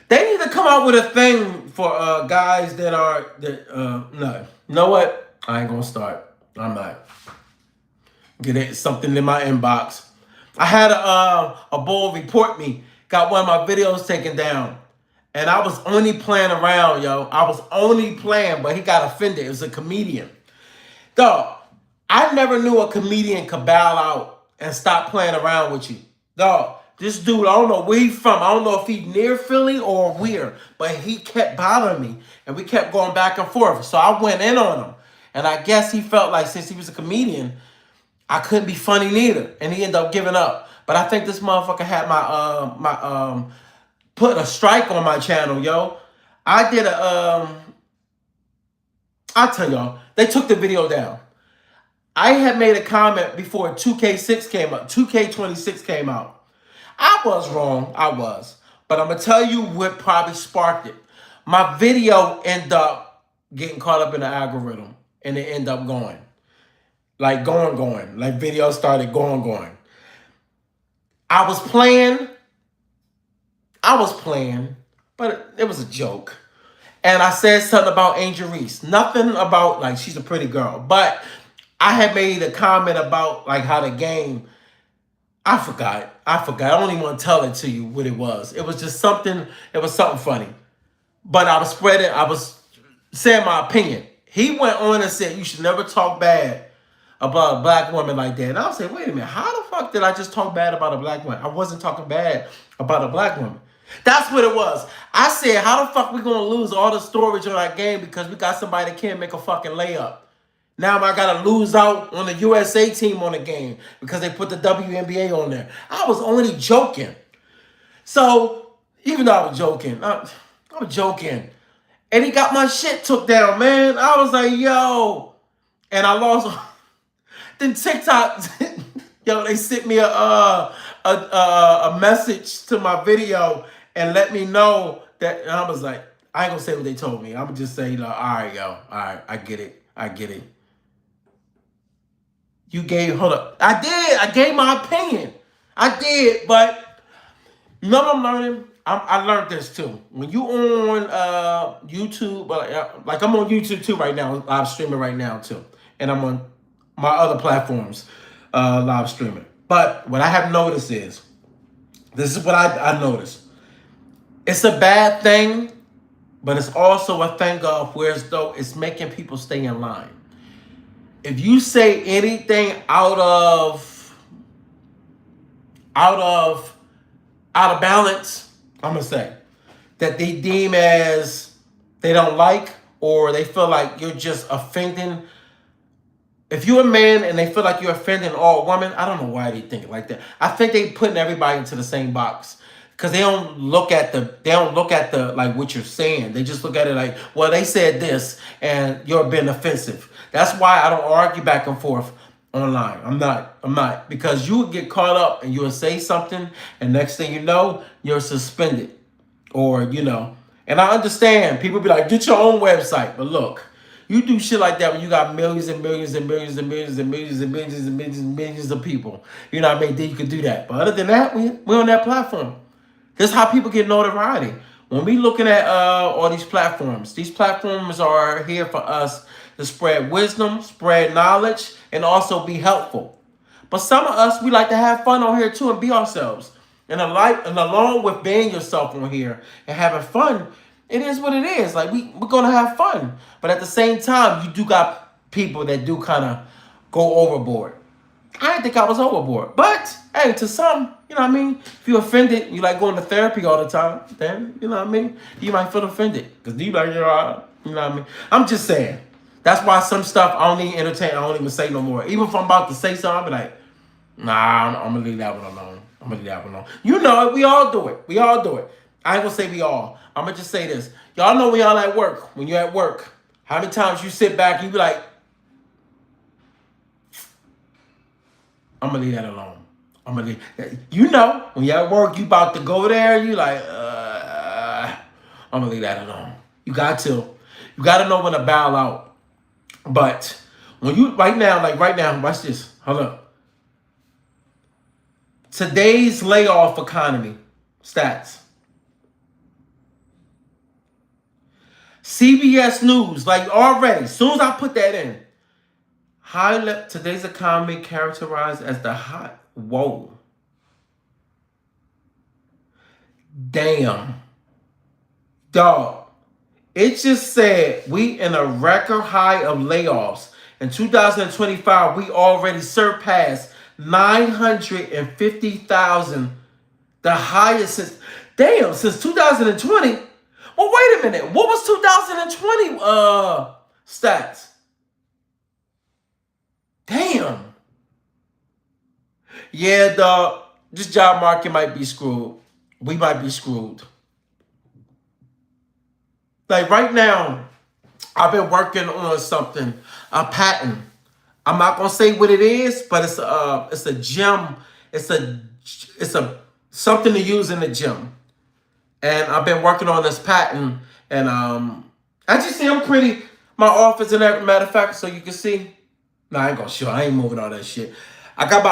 They need to come out with a thing for guys that are no. You know what? I ain't gonna start. I'm not. Get something in my inbox. I had a bull report me got one of my videos taken down. And I was only playing around, yo. I was only playing, but he got offended. It was a comedian. Dog, I never knew a comedian could bow out and stop playing around with you. Dog, this dude, I don't know where he's from. I don't know if he's near Philly or where, but he kept bothering me. And we kept going back and forth. So I went in on him. And I guess he felt like since he was a comedian, I couldn't be funny neither. And he ended up giving up. But I think this motherfucker had my put a strike on my channel, yo. I did I'll tell y'all, they took the video down. I had made a comment before 2K6 came out, 2K26 came out. I was wrong, I was. But I'm gonna tell you what probably sparked it. My video ended up getting caught up in the algorithm and it ended up going. Like going. Like videos started going. I was playing, but it was a joke. And I said something about Angel Reese. Nothing about, like, she's a pretty girl. But I had made a comment about, like, how the game, I forgot. I don't even want to tell it to you what it was. It was just something, funny. But I was saying my opinion. He went on and said, you should never talk bad about a black woman like that. And I was saying, wait a minute, how the fuck did I just talk bad about a black woman? I wasn't talking bad about a black woman. That's what it was. I said, how the fuck we gonna lose all the storage on our game because we got somebody that can't make a fucking layup? Now I gotta lose out on the USA team on the game because they put the WNBA on there. I was only joking. So, even though I was joking, I was joking. And he got my shit took down, man. I was like, yo. And I lost. Then TikTok, yo, they sent me a message to my video and let me know that, and I was like, I ain't gonna say what they told me. I'm gonna just say, all right, yo, all right, I get it. Hold up. I gave my opinion. I did, but you know what I'm learning? I learned this too. When you on YouTube, like I'm on YouTube too right now, live streaming right now too. And I'm on my other platforms live streaming. But what I have noticed is, this is what I noticed. It's a bad thing, but it's also a thing of where as though it's making people stay in line. If you say anything out of balance, I'm gonna say that they deem as they don't like, or they feel like you're just offending. If you're a man and they feel like you're offending all women, I don't know why they think it like that. I think they putting everybody into the same box. Because they don't look at the like what you're saying. They just look at it like, well, they said this and you're being offensive. That's why I don't argue back and forth online. I'm not. Because you would get caught up and you'll say something and next thing you know, you're suspended. Or, and I understand people be like, get your own website. But look, you do shit like that when you got millions and millions and millions and millions and millions and millions and millions and millions of people. You know what I mean? Then you could do that. But other than that, we're on that platform. This is how people get notoriety. When we looking at all these platforms are here for us to spread wisdom, spread knowledge, and also be helpful. But some of us, we like to have fun on here too and be ourselves. And along with being yourself on here and having fun, it is what it is. Like we're gonna have fun. But at the same time, you do got people that do kind of go overboard. I didn't think I was overboard. But hey, to some, you know what I mean? If you're offended, you like going to therapy all the time, then, you know what I mean? You might feel offended. Because you like, you know what I mean? I'm just saying. That's why some stuff I don't even entertain. I don't even say no more. Even if I'm about to say something, I'll be like, nah, I'm going to leave that one alone. You know it. We all do it. I ain't going to say we all. I'm going to just say this. Y'all know when y'all at work, when you're at work, how many times you sit back and you be like, I'm going to leave that alone. You know, when you're at work, you about to go there, you like, I'm going to leave that alone. You got to know when to bow out. But when you, right now, watch this. Hold up. Today's layoff economy stats. CBS News, like already, as soon as I put that in, today's economy characterized as the hot. Whoa. Damn. Dog. It just said we in a record high of layoffs. In 2025, we already surpassed 950,000, the highest since 2020. Well, wait a minute. What was 2020 stats? Damn. Yeah, dog. This job market might be screwed. We might be screwed. Like right now, I've been working on something, a patent. I'm not gonna say what it is, but it's a gym. It's a something to use in the gym. And I've been working on this patent. And as you see, I'm pretty. My office and every matter of fact, so you can see. No, I ain't gonna show. I ain't moving all that shit. I got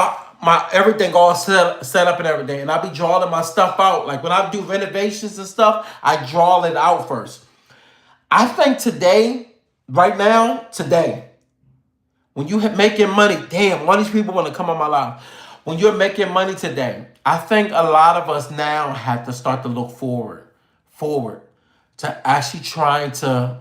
my everything all set up and everything, and I be drawing my stuff out. Like when I do renovations and stuff, I draw it out first. I think today, right now, today, when you making money, damn, all these people want to come on my live. When you're making money today, I think a lot of us now have to start to look forward to actually trying to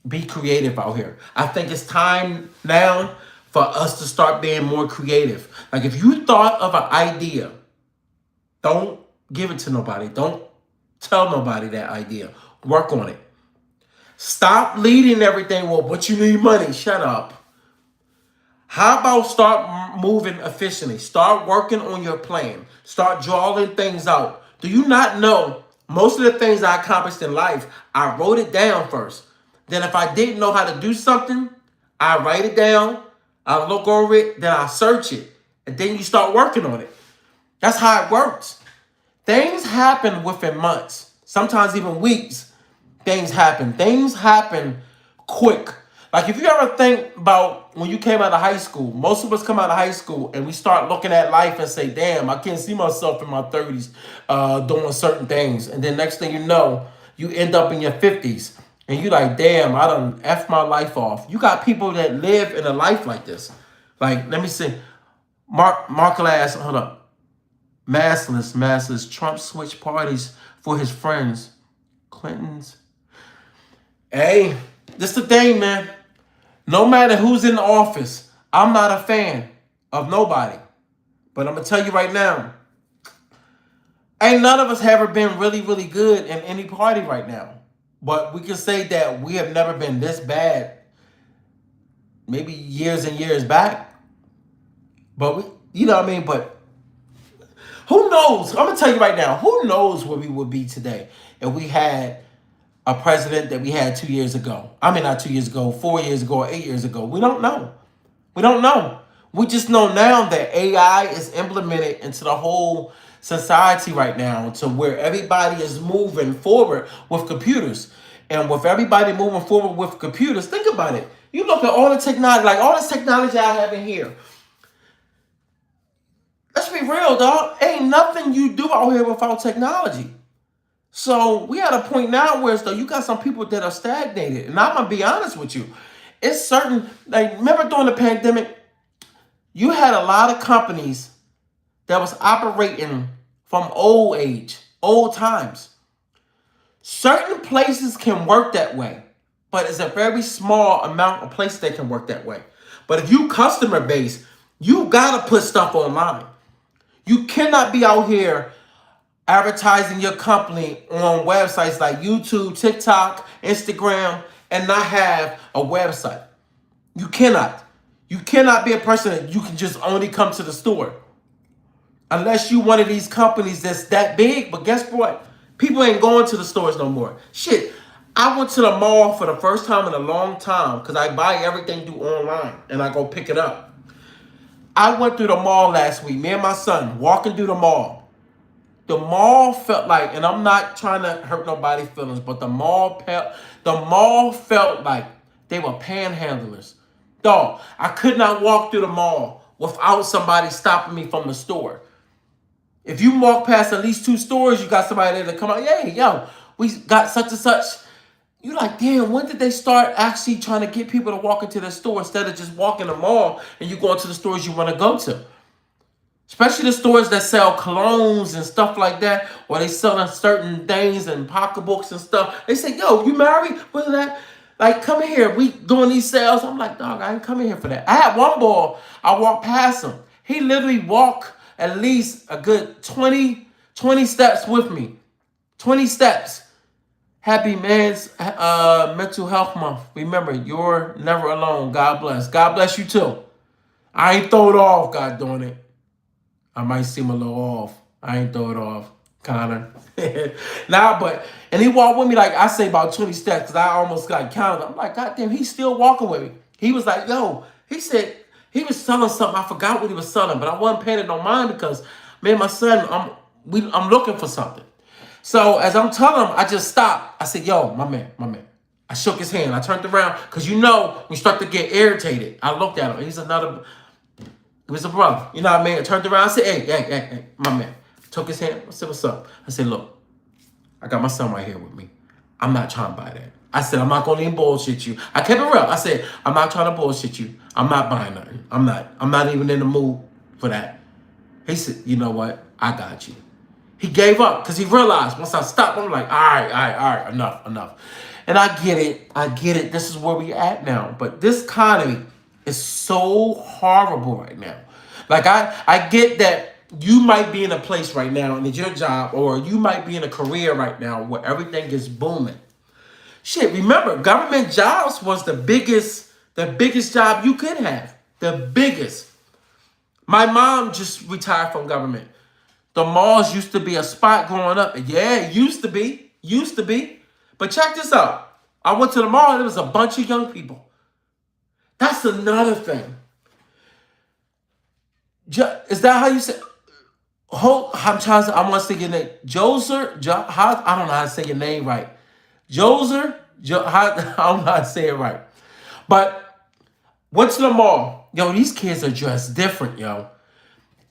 be creative out here. I think it's time now for us to start being more creative. Like if you thought of an idea, don't give it to nobody. Don't tell nobody that idea. Work on it. Stop leading everything. Well, what you need money? Shut up. How about start moving efficiently? Start working on your plan. Start drawing things out. Do you not know most of the things I accomplished in life, I wrote it down first. Then if I didn't know how to do something, I write it down, I look over it, then I search it. And then you start working on it. That's how it works. Things happen within months, sometimes even weeks. Things happen quick. Like if you ever think about when you came out of high school, most of us come out of high school and we start looking at life and say, damn, I can't see myself in my 30s doing certain things. And then next thing you know, you end up in your 50s and you like, damn, I done F my life off. You got people that live in a life like this. Like, let me see. Mark Glass, hold up. Massless. Trump switched parties for his friends. Clinton's. Hey, this the thing, man. No matter who's in the office, I'm not a fan of nobody. But I'm going to tell you right now, ain't none of us ever been really, really good in any party right now. But we can say that we have never been this bad, maybe years and years back. But, you know what I mean? But who knows? I'm going to tell you right now, who knows where we would be today if we had a president that we had 2 years ago. I mean, not 2 years ago, 4 years ago, or 8 years ago. We don't know. We don't know. We just know now that AI is implemented into the whole society right now to where everybody is moving forward with computers. And with everybody moving forward with computers, think about it. You look at all the technology, like all this technology I have in here. Let's be real, dog. Ain't nothing you do out here without technology. So we at a point now where you got some people that are stagnated. And I'm going to be honest with you. It's certain, like, remember during the pandemic, you had a lot of companies that was operating from old times. Certain places can work that way, but it's a very small amount of places that can work that way. But if you customer base, you got to put stuff online. You cannot be out here advertising your company on websites like YouTube, TikTok, Instagram, and not have a website. You cannot. You cannot be a person that you can just only come to the store. Unless you one of these companies that's that big. But guess what? People ain't going to the stores no more. Shit. I went to the mall for the first time in a long time because I buy everything through online and I go pick it up. I went through the mall last week, me and my son, walking through the mall. The mall felt like, and I'm not trying to hurt nobody's feelings, but the mall felt like they were panhandlers. Dog, I could not walk through the mall without somebody stopping me from the store. If you walk past at least 2 stores, you got somebody there to come out, hey, yo, we got such and such. You're like, damn, when did they start actually trying to get people to walk into the store instead of just walking the mall and you going to the stores you want to go to? Especially the stores that sell colognes and stuff like that, or they selling certain things and pocketbooks and stuff. They say, yo, you married? What's that? Like, come here. We doing these sales. I'm like, dog, I ain't coming here for that. I had one boy, I walked past him. He literally walked at least a good 20 steps with me. 20 steps. Happy Men's Mental Health Month. Remember, you're never alone. God bless. God bless you too. I ain't throw it off, God doing it. I might seem a little off. I ain't throw it off, Connor. And he walked with me like I say about 20 steps because I almost got counted. I'm like, God damn, he's still walking with me. He was like, yo, he said he was selling something. I forgot what he was selling, but I wasn't paying it no mind because me and my son, I'm looking for something. So as I'm telling him, I just stopped. I said, yo, my man. I shook his hand. I turned around because when you start to get irritated. I looked at him. He was a brother. You know what I mean? I turned around. I said, hey, my man. Took his hand. I said, what's up? I said, look, I got my son right here with me. I'm not trying to buy that. I said, I'm not going to even bullshit you. I kept it real. I said, I'm not trying to bullshit you. I'm not buying nothing. I'm not even in the mood for that. He said, you know what? I got you. He gave up because he realized once I stopped, I'm like, all right, enough. And I get it. This is where we at now. But this economy is so horrible right now. Like I get that you might be in a place right now and it's your job, or you might be in a career right now where everything is booming. Shit, remember, government jobs was the biggest job you could have. The biggest. My mom just retired from government. The malls used to be a spot growing up. Yeah, it used to be. But check this out. I went to the mall and there was a bunch of young people. That's another thing. Is that how you say? I want to say your name. Joser? I don't know how to say your name right. Joser? I don't know how to say it right. But went to the mall. Yo, these kids are dressed different, yo.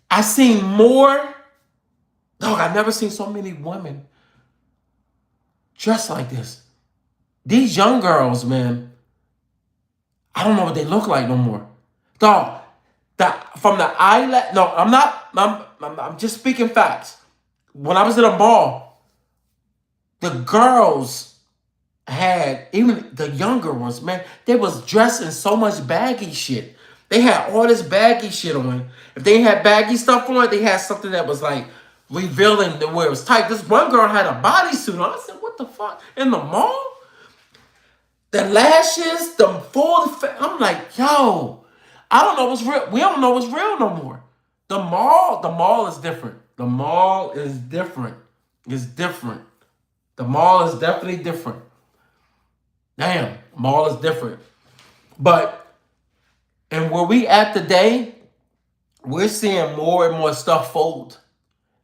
I seen more. Dog, I never seen so many women dressed like this. These young girls, man, I don't know what they look like no more. Dog, from the eyelash, no, I'm just speaking facts. When I was at a mall, the girls had, even the younger ones, man, they was dressed in so much baggy shit. They had all this baggy shit on. If they had baggy stuff on, they had something that was like revealing where it was tight. This one girl had a bodysuit on. I said, what the fuck? In the mall? The lashes, the full effect. I'm like, yo, I don't know what's real. We don't know what's real no more. The mall is different. The mall is different. It's different. The mall is definitely different. Damn, mall is different. And where we at today, we're seeing more and more stuff fold.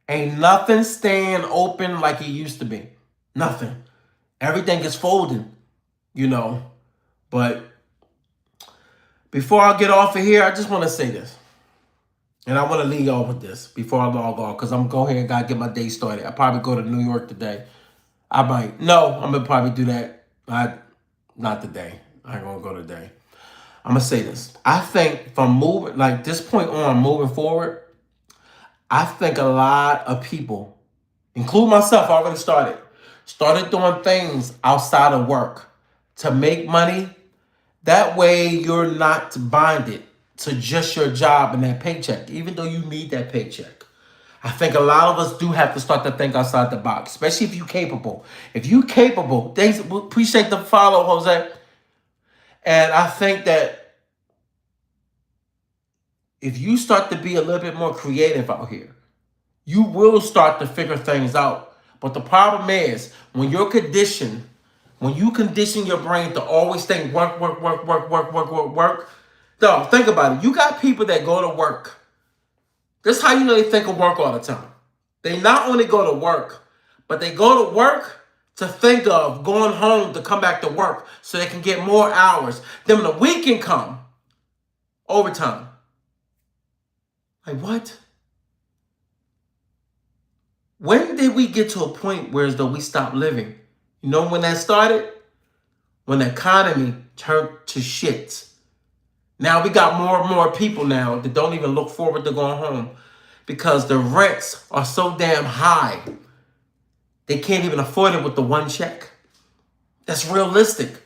Ain't nothing staying open like it used to be. Nothing. Everything is folding, you know. But before I get off of here, I just want to say this. And I want to leave y'all with this before I log off, because I'm going to go ahead and got to get my day started. I'll probably go to New York today. I'm going to probably do that. Not today. I ain't going to go today. I'm going to say this. I think from moving, like this point on, moving forward, I think a lot of people, including myself, already started doing things outside of work to make money. That way you're not binded to just your job and that paycheck, even though you need that paycheck. I think a lot of us do have to start to think outside the box, especially if you're capable. If you're capable, thanks, appreciate the follow, Jose. And I think that if you start to be a little bit more creative out here, you will start to figure things out. But the problem is, when you condition your brain to always think work, dog, think about it. You got people that go to work. This is how you know they think of work all the time. They not only go to work, but they go to work to think of going home to come back to work so they can get more hours. Then when the weekend come, overtime. Like what? When did we get to a point where as though we stopped living? You know when that started? When the economy turned to shit. Now we got more and more people now that don't even look forward to going home. because the rents are so damn high. They can't even afford it with the one check. That's realistic.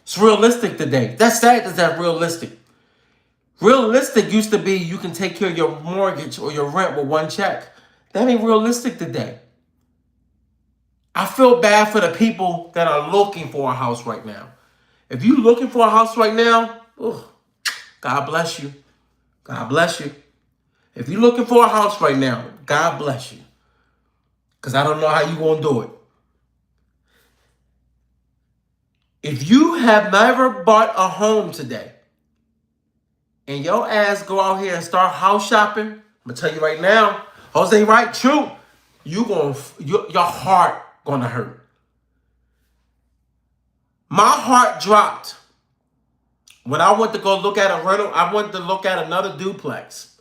It's realistic today. That's sad that's realistic. Realistic used to be you can take care of your mortgage or your rent with one check. That ain't realistic today. I feel bad for the people that are looking for a house right now. If you're looking for a house right now, God bless you. God bless you. If you're looking for a house right now, God bless you. Because I don't know how you're going to do it. If you have never bought a home today, and your ass go out here and start house shopping, I'm going to tell you right now, Jose, right, true, your heart going to hurt. My heart dropped when I went to go look at a rental. I went to look at another duplex.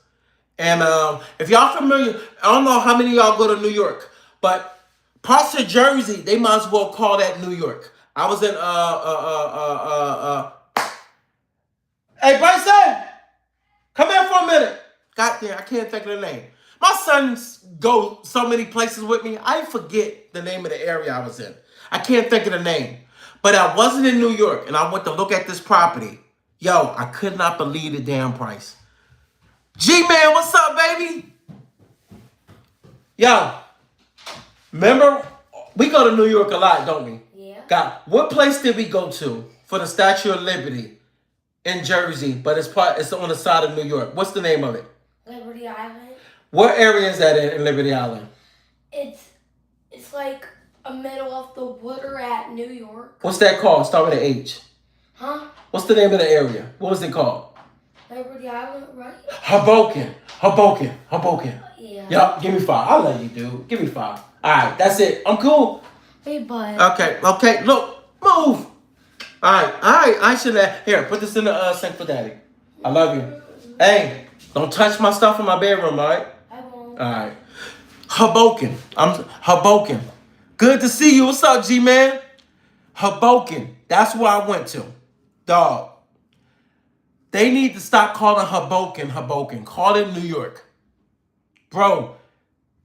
And if y'all familiar, I don't know how many of y'all go to New York, but parts of Jersey, they might as well call that New York. I was in hey Bryson, come here for a minute. God damn, I can't think of the name. My sons go so many places with me, I forget the name of the area I was in. I can't think of the name. But I wasn't in New York, and I went to look at this property. Yo, I could not believe the damn price. G-Man, what's up, baby? Yo, remember, we go to New York a lot, don't we? Yeah. God, what place did we go to for the Statue of Liberty in Jersey, but it's on the side of New York? What's the name of it? Liberty Island. What area is that in Liberty Island? It's like a middle of the water at New York. What's that called? Start with an H. Huh? What's the name of the area? What was it called? Liberty Island, right? Hoboken. Yeah. Yup, give me 5. I'll let you do. Give me 5. All right, that's it. I'm cool. Hey, bud. Okay. Look, move. All right. I should have. Here, put this in the sink for daddy. I love you. Hey, don't touch my stuff in my bedroom, all right? I won't. All right. Hoboken. I'm Hoboken. Good to see you. What's up, G-Man? Hoboken. That's where I went to. Dog. They need to stop calling Hoboken. Call it New York. Bro,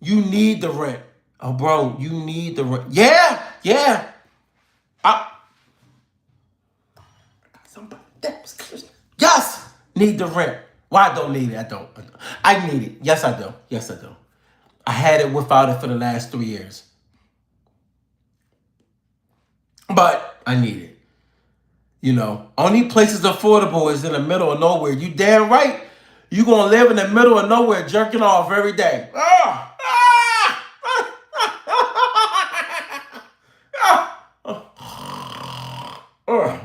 you need the rent. Oh, bro, you need the rent. Yeah. I got somebody. Yes, need the rent. Why I don't need it? I don't. I need it. Yes, I do. I had it without it for the last 3 years. But I need it. You know, only places affordable is in the middle of nowhere. You damn right. You gonna live in the middle of nowhere jerking off every day.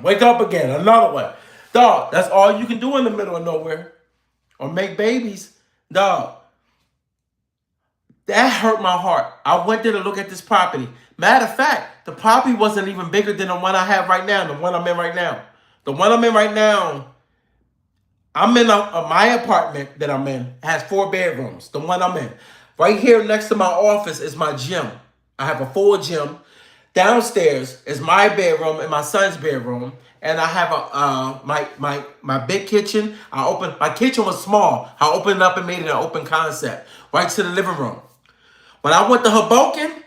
Wake up again. Another one. Dog, that's all you can do in the middle of nowhere. Or make babies. Dog. That hurt my heart. I went there to look at this property. Matter of fact, the property wasn't even bigger than the one I have right now, the one I'm in right now. The one I'm in right now, I'm in my apartment that I'm in has 4 bedrooms. The one I'm in. Right here next to my office is my gym. I have a full gym. Downstairs is my bedroom and my son's bedroom. And I have my big kitchen. My kitchen was small. I opened it up and made it an open concept. Right to the living room. When I went to Hoboken,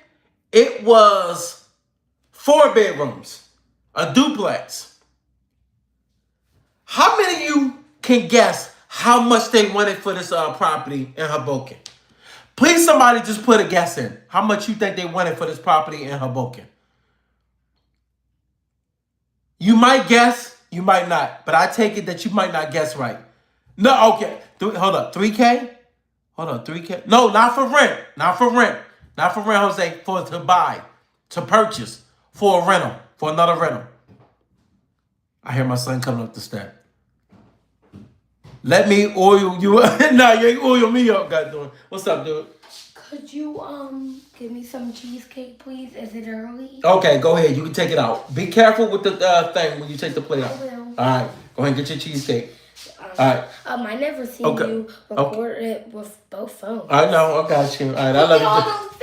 it was 4 bedrooms, a duplex. How many of you can guess how much they wanted for this property in Hoboken? Please, somebody just put a guess in. How much you think they wanted for this property in Hoboken? You might guess, you might not, but I take it that you might not guess right. No, okay. Hold up, 3K? Hold on, 3K? No, not for rent. Not for rent, Jose. To buy, to purchase, for a rental, for another rental. I hear my son coming up the step. Let me oil you up. No, you ain't oil me up, goddamn. What's up, dude? Could you give me some cheesecake, please? Is it early? Okay, go ahead. You can take it out. Be careful with the thing when you take the plate out. I will. All right, go ahead and get your cheesecake. All right. I never seen you record it with both phones. I know. I got you. All right. I love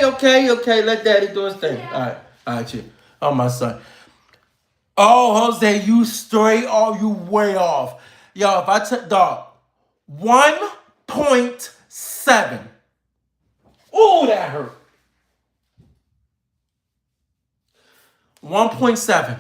you. Okay. Let daddy do his thing. Yeah. All right, you. Oh, my son. Oh, Jose, you straight off. You way off. Yo, if I took, dog, 1.7 1.7. Ooh, that hurt. 1.7.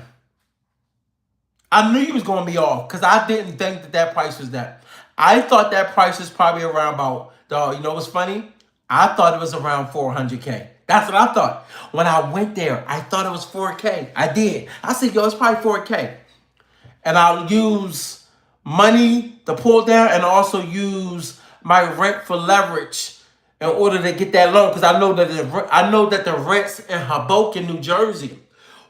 I knew you was going to be off because I didn't think that price was that. I thought that price was probably around about, you know what's funny? I thought it was around 400K. That's what I thought. When I went there, I thought it was 4K. I did. I said, yo, it's probably 4K. And I'll use money to pull down and also use my rent for leverage in order to get that loan because I know that the rents in Hoboken, New Jersey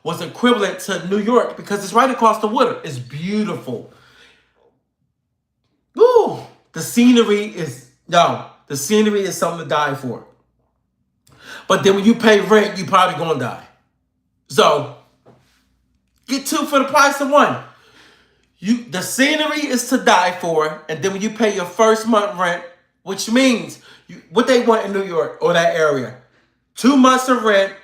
was equivalent to New York because it's right across the water. It's beautiful. Ooh, the scenery is something to die for. But then when you pay rent, you probably gonna die. So get two for the price of one. The scenery is to die for, and then when you pay your first month rent, which means what they want in New York or that area, 2 months of rent.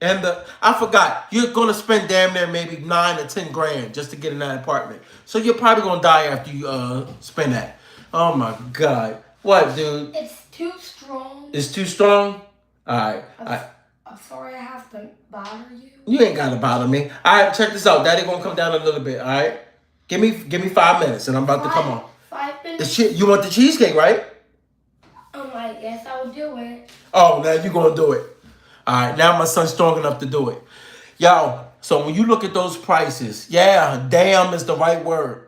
And I forgot, you're going to spend damn near maybe 9 or 10 grand just to get in that apartment. So you're probably going to die after you spend that. Oh my God. What, dude? It's too strong. It's too strong? All right. I'm sorry I have to bother you. You ain't got to bother me. All right, check this out. Daddy going to come down a little bit, all right? Give me 5 minutes and I'm about to come on. 5 minutes? You want the cheesecake, right? I guess I'll do it. Oh, now you're going to do it. All right, now my son's strong enough to do it. Yo, so when you look at those prices, yeah, damn is the right word.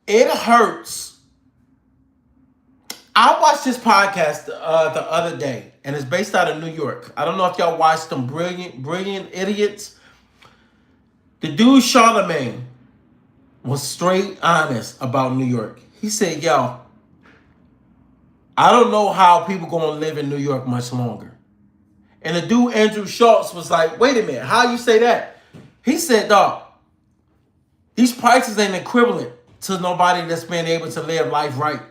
It hurts. I watched this podcast the other day, and it's based out of New York. I don't know if y'all watched them Brilliant Idiots. The dude, Charlemagne, was straight honest about New York. He said, yo, I don't know how people going to live in New York much longer. And the dude, Andrew Schultz, was like, wait a minute, how you say that? He said, dog, these prices ain't equivalent to nobody that's been able to live life right.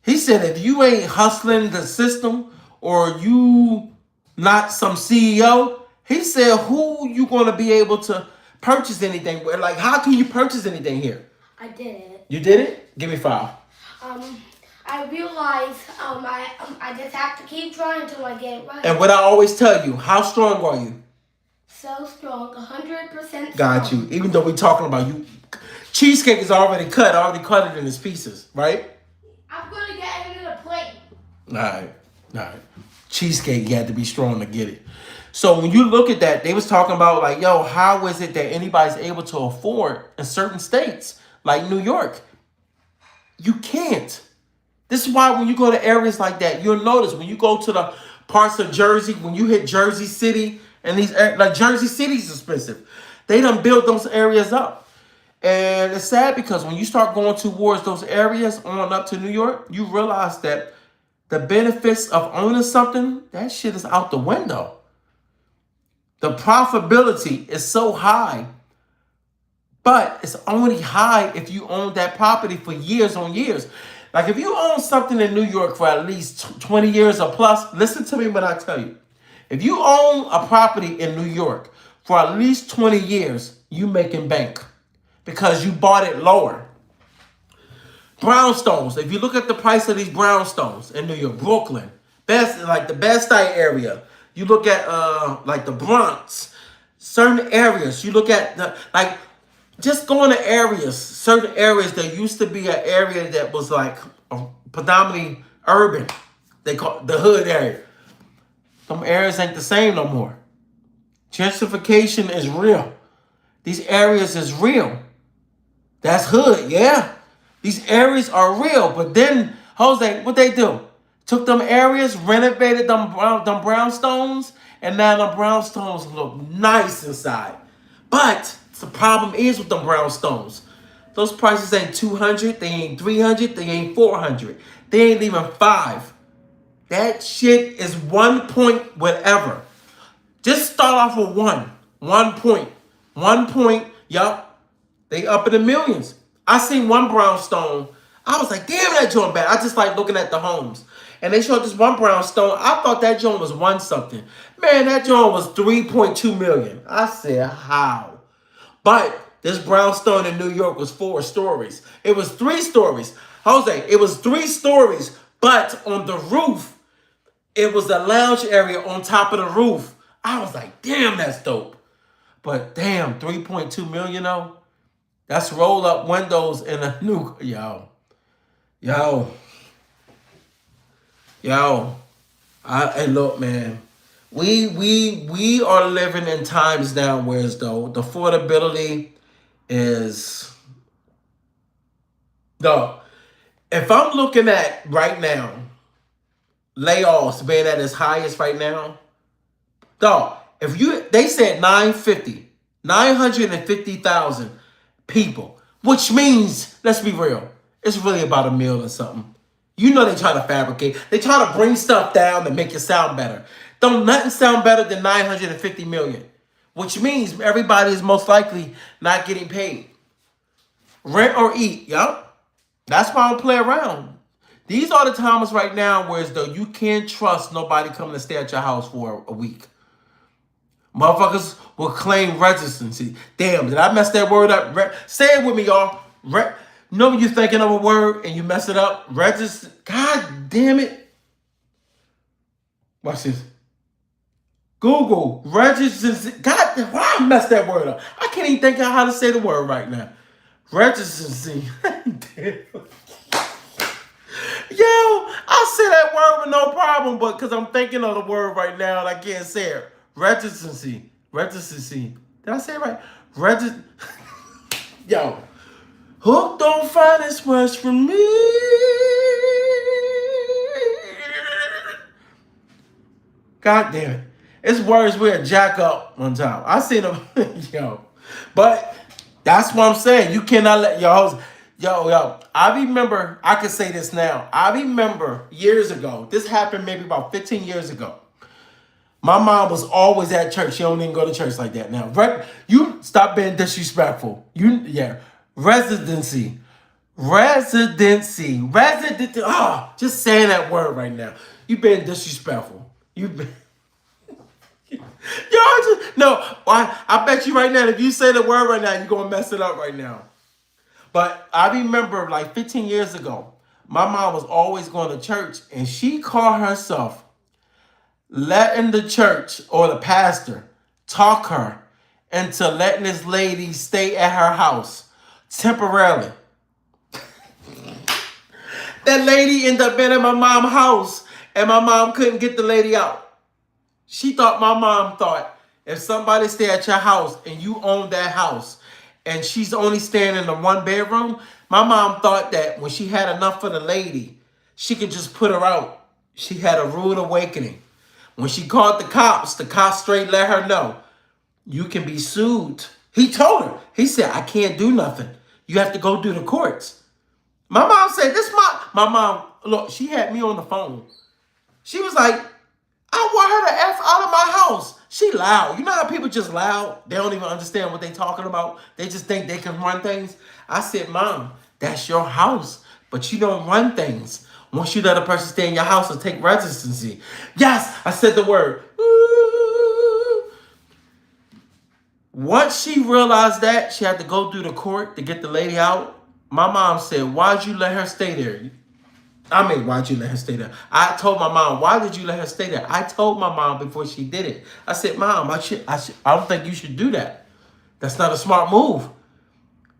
He said, if you ain't hustling the system or you not some CEO, he said, who you going to be able to purchase anything with? Like, how can you purchase anything here? I did it. You did it? Give me 5. I realized I just have to keep trying until I get it right. And what I always tell you, how strong are you? So strong, 100% strong. Got you. Even though we're talking about you. Cheesecake is already cut. I already cut it in its pieces, right? I'm going to get it in a plate. All right. Cheesecake, you had to be strong to get it. So when you look at that, they was talking about like, yo, how is it that anybody's able to afford in certain states like New York? You can't. This is why when you go to areas like that, you'll notice when you go to the parts of Jersey, when you hit Jersey City, and these like Jersey City's expensive. They done built those areas up. And it's sad because when you start going towards those areas on up to New York, you realize that the benefits of owning something, that shit is out the window. The profitability is so high, but it's only high if you own that property for years on years. Like if you own something in New York for at least 20 years or plus, listen to me when I tell you. If you own a property in New York for at least 20 years, you making bank because you bought it lower. Brownstones, if you look at the price of these brownstones in New York, Brooklyn, the Bed-Stuy area, you look at like the Bronx, certain areas, you look at just going to areas, certain areas that used to be an area that was like predominantly urban. They call it the hood area. Some areas ain't the same no more. Gentrification is real. These areas is real. That's hood, yeah. These areas are real. But then, Jose, what they do? Took them areas, renovated them brownstones, and now the brownstones look nice inside. But the problem is with them brownstones. Those prices ain't 200, they ain't 300, they ain't 400. They ain't even 5. That shit is 1 point whatever. Just start off with 1. 1 point. 1 point, yup. They up in the millions. I seen one brownstone. I was like, damn, that joint bad. I just like looking at the homes. And they showed this one brownstone. I thought that joint was 1 something. Man, that joint was 3.2 million. I said, how? But this brownstone in New York was 4 stories. It was 3 stories. Jose, it was 3 stories But on the roof, it was a lounge area on top of the roof. I was like, damn, that's dope. But damn, 3.2 million though. That's roll up windows in a new yo, yo. And look, man, we are living in times now where as though the affordability is no. If I'm looking at right now, layoffs being at its highest right now, dog. If you they said 950,000 people, which means, let's be real, it's really about a meal or something. You know they try to fabricate. They try to bring stuff down to make it sound better. Don't nothing sound better than 950 million, which means everybody is most likely not getting paid. Rent or eat, yup. That's why I don't play around. These are the times right now where as though you can't trust nobody coming to stay at your house for a week. Motherfuckers will claim residency. Damn, did I mess that word up? Say it with me, y'all. You know when you're thinking of a word and you mess it up? God damn it. Watch this. Google. Residency. God damn, why I messed that word up? I can't even think of how to say the word right now. Residency. Yo, I say that word with no problem, but because I'm thinking of the word right now and I can't say it. Residency. Did I say it right? Yo. Hook don't find its words from me. God damn it. It's words we'll jack up one time. I seen them. Yo. But that's what I'm saying. You cannot let your host. Yo. I remember, I can say this now. I remember years ago. This happened maybe about 15 years ago. My mom was always at church. She don't even go to church like that now. You stop being disrespectful. Residency. Just saying that word right now. You being disrespectful. You been. I bet you right now, if you say the word right now, you're gonna mess it up right now. But I remember like 15 years ago, my mom was always going to church, and she called herself letting the church or the pastor talk her into letting this lady stay at her house temporarily. That lady ended up being at my mom's house, and my mom couldn't get the lady out. My mom thought if somebody stay at your house and you own that house and she's only staying in the one bedroom, my mom thought that when she had enough for the lady, she could just put her out. She had a rude awakening. When she called the cops straight let her know, you can be sued. He told her. He said, I can't do nothing. You have to go through the courts. My mom said, my mom, look, she had me on the phone. She was like, I want her to F out of my house. She loud. You know how people just loud? They don't even understand what they talking about. They just think they can run things. I said, Mom, that's your house, but you don't run things. Once you let a person stay in your house and take residency. Yes, I said the word. Ooh. Once she realized that, she had to go through the court to get the lady out. My mom said, why'd you let her stay there? Why'd you let her stay there? I told my mom, why did you let her stay there? I told my mom before she did it. I said, Mom, I don't think you should do that. That's not a smart move.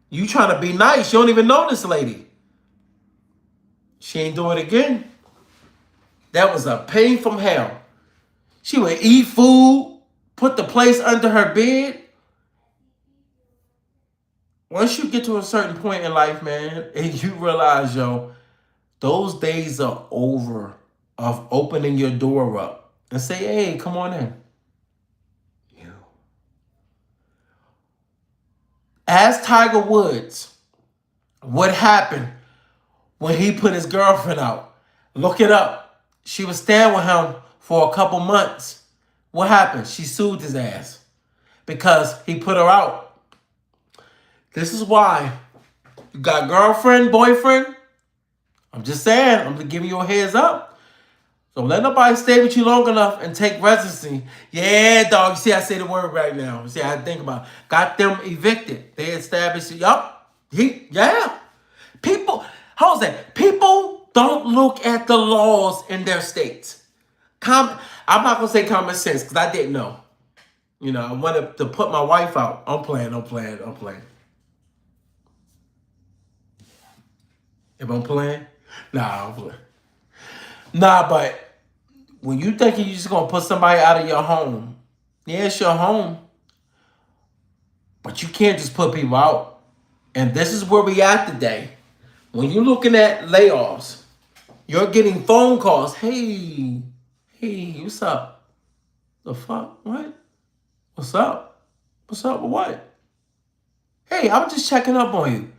You trying to be nice. You don't even know this lady. She ain't do it again. That was a pain from hell. She would eat food, put the place under her bed. Once you get to a certain point in life, man, and you realize, those days are over of opening your door up and say, hey, come on in. Ask Tiger Woods what happened when he put his girlfriend out. Look it up. She was staying with him for a couple months. What happened? She sued his ass because he put her out. This is why you got girlfriend, boyfriend. I'm just saying, I'm giving you a heads up. So let nobody stay with you long enough and take residency. Yeah, dog. You see, I say the word right now. You see, I think about it. Got them evicted. They established, yeah. People, how's that? People Don't look at the laws in their states. I'm not gonna say common sense because I didn't know. I wanted to put my wife out. I'm playing. If I'm playing, nah, I'm playing. Nah, but when you thinking you just gonna put somebody out of your home, yeah, it's your home, but you can't just put people out. And this is where we at today. When you're looking at layoffs, you're getting phone calls. Hey, what's up? The fuck? What? What's up? What's up with what? Hey, I'm just checking up on you.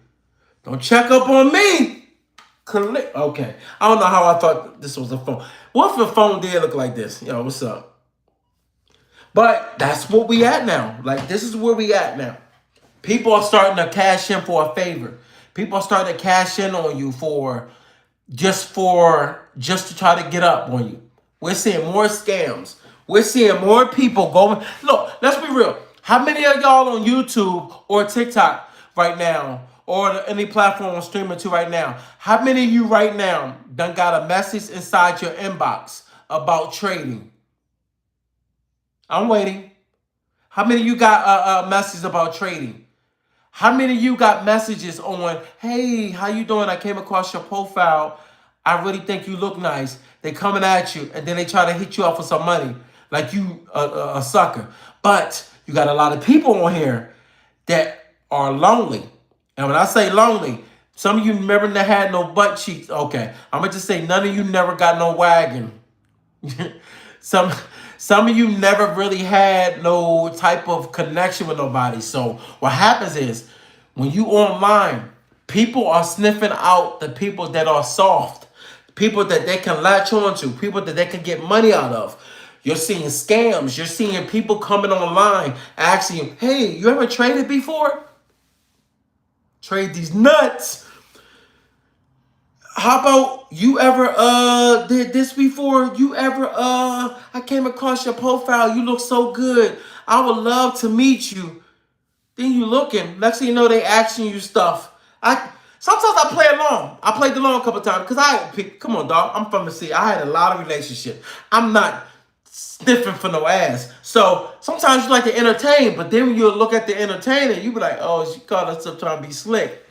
Don't check up on me. Okay. I don't know how I thought this was a phone. What if a phone did look like this? Yo, what's up? But that's what we at now. Like, this is where we at now. People are starting to cash in for a favor. People are starting to cash in on you for just to try to get up on you. We're seeing more scams. We're seeing more people going. Look, let's be real. How many of y'all on YouTube or TikTok right now, or any platform I'm streaming to right now? How many of you right now done got a message inside your inbox about trading? I'm waiting. How many of you got a message about trading? How many of you got messages on, hey, how you doing? I came across your profile. I really think you look nice. They coming at you, and then they try to hit you up for some money, like you a sucker. But you got a lot of people on here that are lonely. And when I say lonely, some of you never had no butt cheeks. Okay, I'm going to just say none of you never got no wagon. some some of you never really had no type of connection with nobody. So what happens is when you online, people are sniffing out the people that are soft, people that they can latch on to, people that they can get money out of. You're seeing scams. You're seeing people coming online asking you, hey, you ever traded before? Trade these nuts. How about you ever did this before? You ever I came across your profile. You look so good. I would love to meet you. Then you looking. Next thing you know, they asking you stuff. Sometimes I play along. I played along a couple times because come on, dog. I'm from the city. I had a lot of relationships. I'm not sniffing for no ass. So sometimes you like to entertain, but then when you look at the entertainer, you be like, oh, she called us up trying to be slick.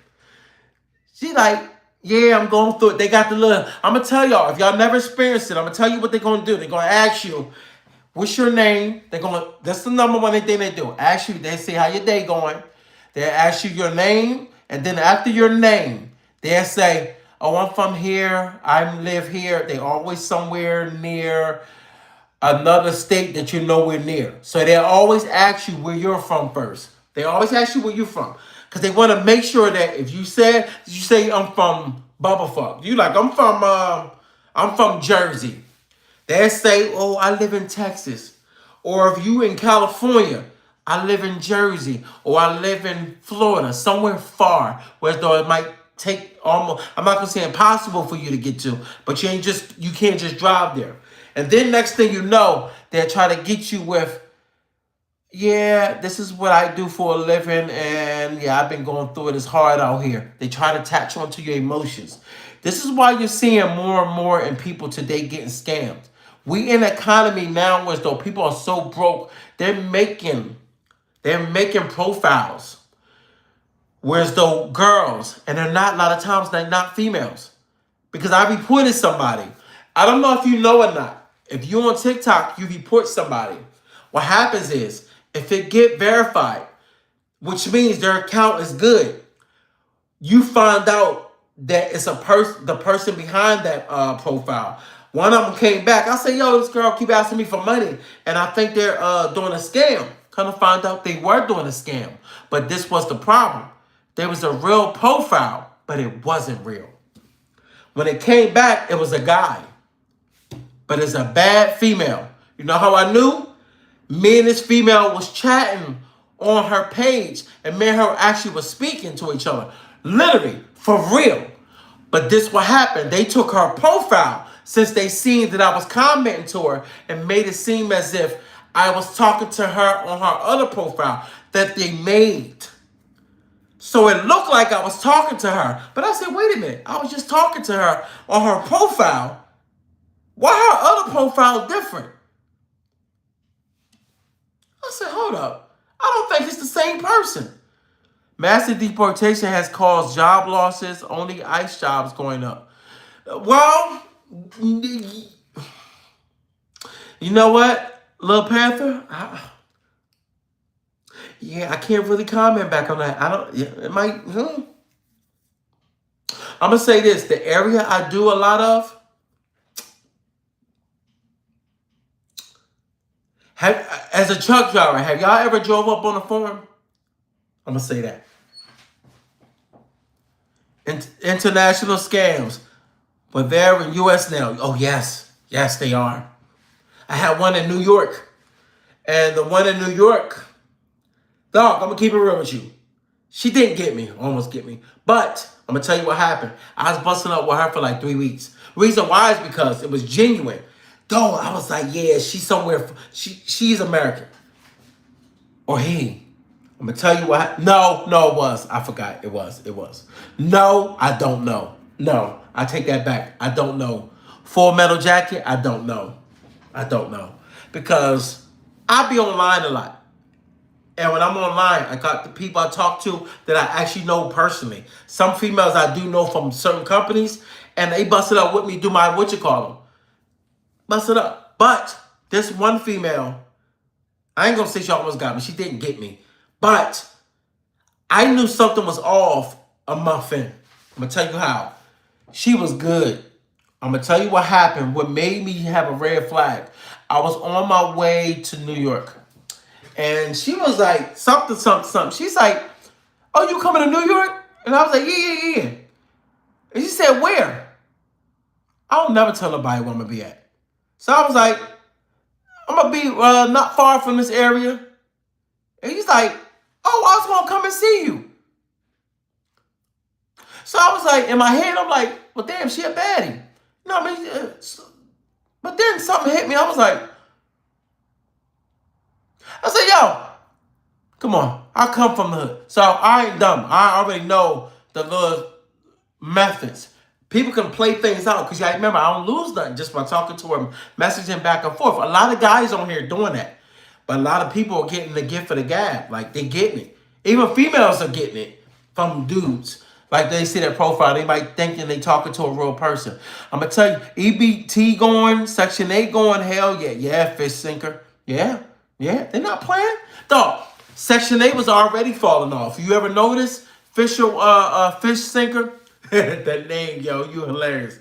She like, yeah, I'm going through it. They got the little. I'm gonna tell y'all, if y'all never experienced it, I'm gonna tell you what they're gonna do. They're gonna ask you, what's your name? That's the number one thing they do. Ask you, they say how your day going. They ask you your name, and then after your name, they'll say, oh, I'm from here. I live here. They always somewhere near another state that you're nowhere near. So they always ask you where you're from first. They always ask you where you're from. Because they want to make sure that if you say I'm from Bubblefuck. You like, I'm from Jersey. They say, oh, I live in Texas. Or if you in California, I live in Jersey. Or I live in Florida, somewhere far. Where though it might take almost, I'm not going to say impossible for you to get to. But you can't just drive there. And then next thing you know, they'll try to get you with, yeah, this is what I do for a living, and yeah, I've been going through it. It's hard out here. They try to attach onto your emotions. This is why you're seeing more and more in people today getting scammed. We in an economy now where though people are so broke, they're making profiles. Whereas though girls, and they're not a lot of times they're not females. Because I reported somebody. I don't know if you know or not. If you're on TikTok, you report somebody. What happens is, if it get verified, which means their account is good, you find out that it's the person behind that profile. One of them came back. I say, yo, this girl keep asking me for money, and I think they're doing a scam. Kind of find out they were doing a scam. But this was the problem. There was a real profile, but it wasn't real. When it came back, it was a guy. But it's a bad female. You know how I knew? Me and this female was chatting on her page, and me and her actually was speaking to each other. Literally, for real. But this what happened. They took her profile since they seen that I was commenting to her and made it seem as if I was talking to her on her other profile that they made. So it looked like I was talking to her. But I said, wait a minute. I was just talking to her on her profile. Why her other profile different? I said, hold up. I don't think it's the same person. Massive deportation has caused job losses, only ICE jobs going up. Well, you know what, Lil Panther? I can't really comment back on that. I don't, yeah, it might, I'm going to say this. The area I do a lot of, as a truck driver, have y'all ever drove up on a farm? I'm going to say that. International scams. But they're in U.S. now. Oh, yes. Yes, they are. I had one in New York. And the one in New York, dog, I'm going to keep it real with you. She didn't get me, almost get me. But I'm going to tell you what happened. I was busting up with her for like 3 weeks. Reason why is because it was genuine. Dog, I was like, yeah, she's somewhere. She's American. Or he. I'm going to tell you what. No, it was. I forgot. It was. No, I don't know. No, I take that back. I don't know. Full Metal Jacket, I don't know. Because I be online a lot. And when I'm online, I got the people I talk to that I actually know personally. Some females I do know from certain companies, and they bust it up with me, do my, bust it up. But this one female, I ain't gonna say she almost got me. She didn't get me. But I knew something was off a month in. I'm gonna tell you how. She was good. I'm gonna tell you what happened. What made me have a red flag. I was on my way to New York. And she was like, something. She's like, oh, you coming to New York? And I was like, yeah. And she said, where? I'll never tell nobody where I'm going to be at. So I was like, I'm going to be not far from this area. And he's like, oh, I was going to come and see you. So I was like, in my head, I'm like, well, damn, she a baddie. You know what I mean? But then something hit me. I said, yo, come on. I come from the hood. So I ain't dumb. I already know the little methods. People can play things out because I remember I don't lose nothing just by talking to them, messaging back and forth. A lot of guys on here doing that. But a lot of people are getting the gift of the gab. Like, they getting it. Even females are getting it from dudes. Like, they see their profile. They might thinking they talking to a real person. I'm going to tell you, EBT going, Section 8 going, hell yeah. Yeah, fish sinker. Yeah. They're not playing. Dog, Section 8 was already falling off. You ever notice? Fish sinker? That name, yo, you hilarious.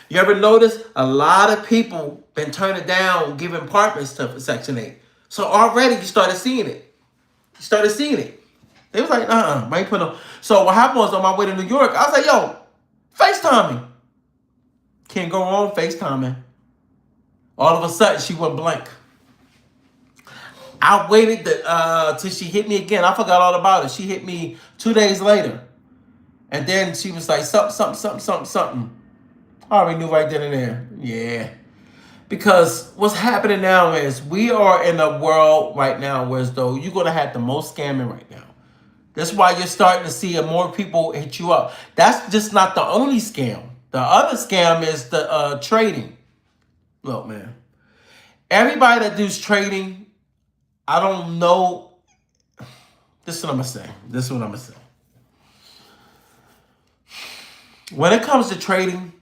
You ever notice? A lot of people been turning down giving apartments to Section 8. So already you started seeing it. They was like, I ain't putting no. So what happened was on my way to New York, I was like, yo, FaceTime me. Can't go wrong FaceTiming. All of a sudden, she went blank. I waited till she hit me again. I forgot all about it. She hit me 2 days later. And then she was like, something. I already knew right then and there. Yeah. Because what's happening now is we are in a world right now where as though you're going to have the most scamming right now. That's why you're starting to see more people hit you up. That's just not the only scam. The other scam is the trading. Look, man. Everybody that does trading, I don't know. This is what I'm going to say. When it comes to trading,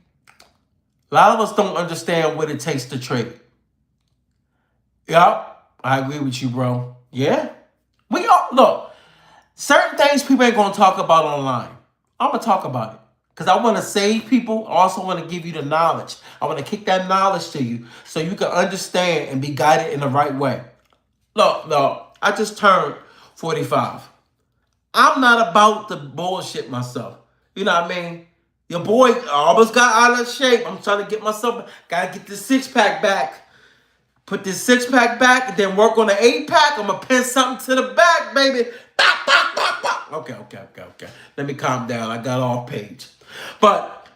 a lot of us don't understand what it takes to trade. Yup, I agree with you, bro. Yeah. We all, look, certain things people ain't going to talk about online. I'm going to talk about it. Because I want to save people. I also want to give you the knowledge. I want to kick that knowledge to you so you can understand and be guided in the right way. Look, I just turned 45. I'm not about to bullshit myself. You know what I mean? Your boy almost got out of shape. I'm trying to get myself, gotta get this 6-pack back. Put this 6-pack back and then work on the 8-pack. I'm gonna pin something to the back, baby. Okay. Let me calm down. I got off page. But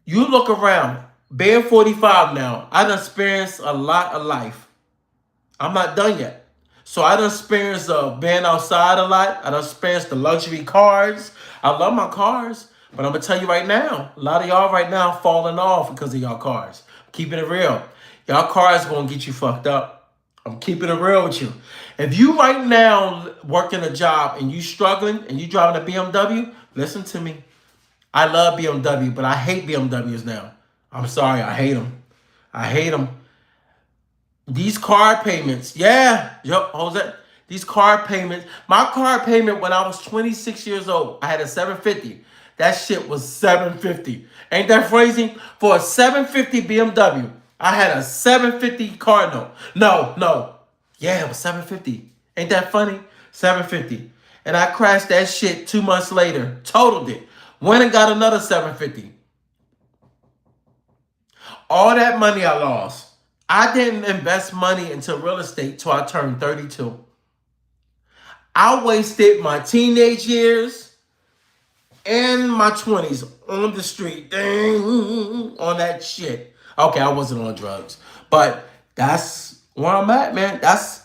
you look around, being 45 now, I've experienced a lot of life. I'm not done yet. So I done experienced being outside a lot. I done experienced the luxury cars. I love my cars, but I'm gonna tell you right now, a lot of y'all right now falling off because of y'all cars. Keeping it real, y'all cars gonna get you fucked up. I'm keeping it real with you. If you right now working a job and you struggling and you driving a BMW, listen to me. I love BMW, but I hate BMWs now. I'm sorry, I hate them. I hate them. These car payments, yeah, yep, Jose. These car payments, my car payment when I was 26 years old, I had a 750. That shit was 750. Ain't that crazy? For a 750 BMW, I had a 750 car note. No. Yeah, it was 750. Ain't that funny? 750. And I crashed that shit 2 months later. Totaled it. Went and got another 750. All that money I lost. I didn't invest money into real estate till I turned 32. I wasted my teenage years and my 20s on the street. Dang, on that shit. Okay, I wasn't on drugs. But that's where I'm at, man. That's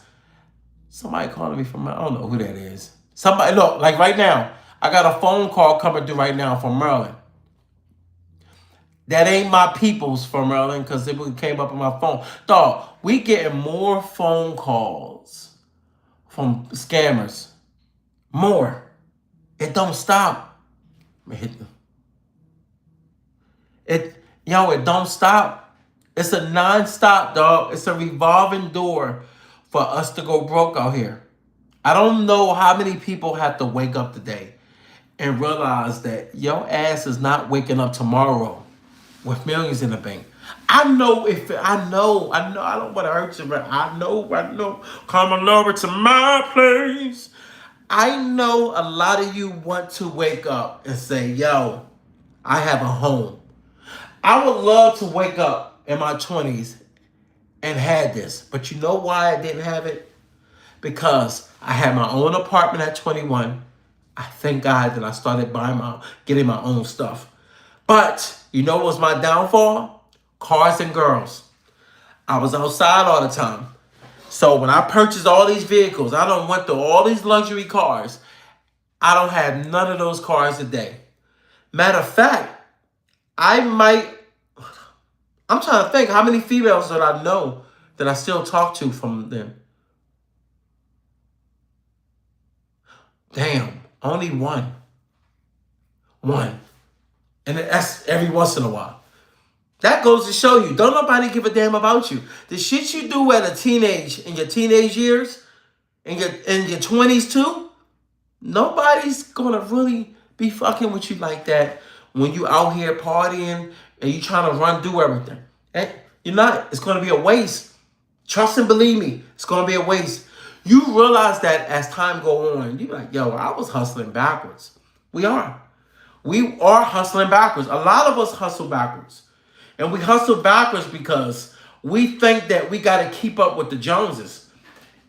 somebody calling me from, I don't know who that is. Somebody, look, like right now, I got a phone call coming through right now from Maryland. That ain't my peoples from Maryland because it came up on my phone. Dog, we getting more phone calls from scammers. More. It don't stop. It don't stop. It's a non-stop, dog. It's a revolving door for us to go broke out here. I don't know how many people have to wake up today and realize that your ass is not waking up tomorrow with millions in the bank. I know, I don't want to hurt you, but I know. Come on over to my place. I know a lot of you want to wake up and say, yo, I have a home. I would love to wake up in my 20s and had this. But you know why I didn't have it? Because I had my own apartment at 21. I thank God that I started getting my own stuff. But you know what was my downfall? Cars and girls. I was outside all the time. So when I purchased all these vehicles, I don't went through all these luxury cars. I don't have none of those cars today. Matter of fact, I'm trying to think how many females that I know that I still talk to from them. Damn, only one. One. And that's every once in a while. That goes to show you, don't nobody give a damn about you. The shit you do in your teenage years, in your 20s too, nobody's gonna really be fucking with you like that when you out here partying and you trying to do everything. And you're not. It's gonna be a waste. Trust and believe me, it's gonna be a waste. You realize that as time go on, you be like, yo, I was hustling backwards. We are. We are hustling backwards. A lot of us hustle backwards. And we hustle backwards because we think that we got to keep up with the Joneses.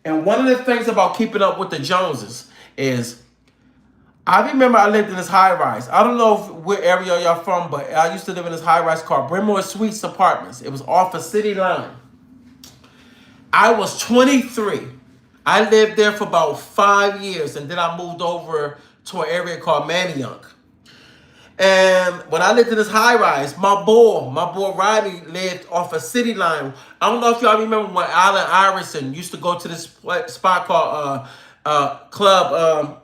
And one of the things about keeping up with the Joneses is, I remember I lived in this high rise. I don't know where area y'all from, but I used to live in this high rise called Brentmore Suites Apartments. It was off a city line. I was 23. I lived there for about 5 years, and then I moved over to an area called Manayunk. And when I lived in this high rise, my boy Rodney lived off a city line. I don't know if y'all remember when Allen Iverson used to go to this spot called Club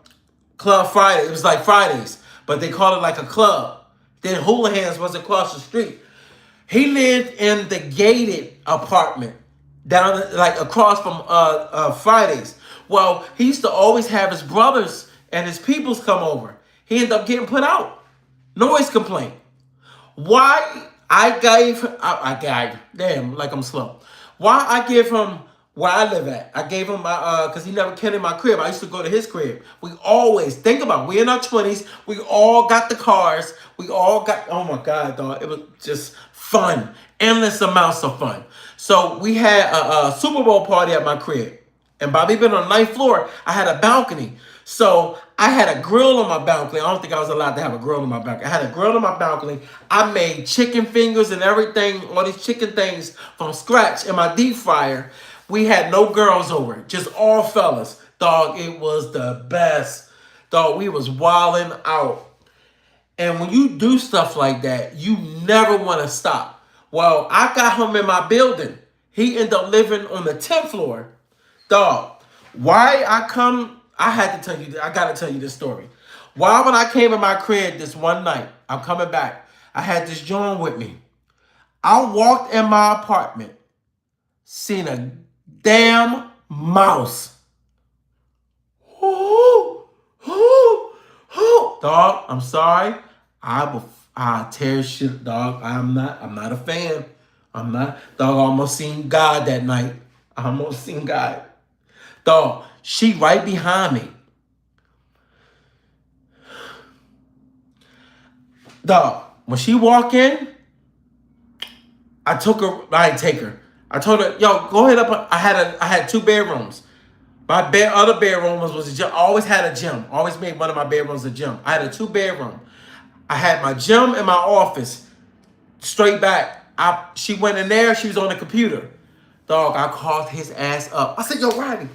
Friday. It was like Fridays, but they called it like a club. Then Houlihan's was across the street. He lived in the gated apartment down like across from Fridays. Well, he used to always have his brothers and his peoples come over. He ended up getting put out. Noise complaint. Why I gave damn, like I'm slow. Why I give him where I live at. I gave him my because he never came in my crib. I used to go to his crib. We always think about it. We in our 20s. We all got the cars. We all got, oh my God, dog. It was just fun. Endless amounts of fun. So we had a Super Bowl party at my crib. And by me being on the 9th floor, I had a balcony. So I had a grill on my balcony. I don't think I was allowed to have a grill on my balcony. I had a grill on my balcony. I made chicken fingers and everything, all these chicken things from scratch in my deep fryer. We had no girls over, just all fellas. Dog, it was the best. Dog, we was wilding out. And when you do stuff like that, you never want to stop. Well, I got him in my building. He ended up living on the 10th floor. Dog, why I had to tell you, I got to tell you this story. Why when I came in my crib this one night, I'm coming back, I had this joint with me. I walked in my apartment, seen a damn mouse. Ooh, ooh, ooh. Dog, I'm sorry. I tear shit, dog. I'm not a fan. I'm not. Dog, I almost seen God that night. I almost seen God. Dog, she right behind me. Dog, when she walk in, I took her. I didn't take her. I told her, yo, go ahead up. I had 2 bedrooms. My other bedroom was a gym. I always had a gym. Always made one of my bedrooms a gym. I had a 2-bedroom. I had my gym and my office straight back. She went in there. She was on the computer. Dog, I called his ass up. I said, yo, Rodney,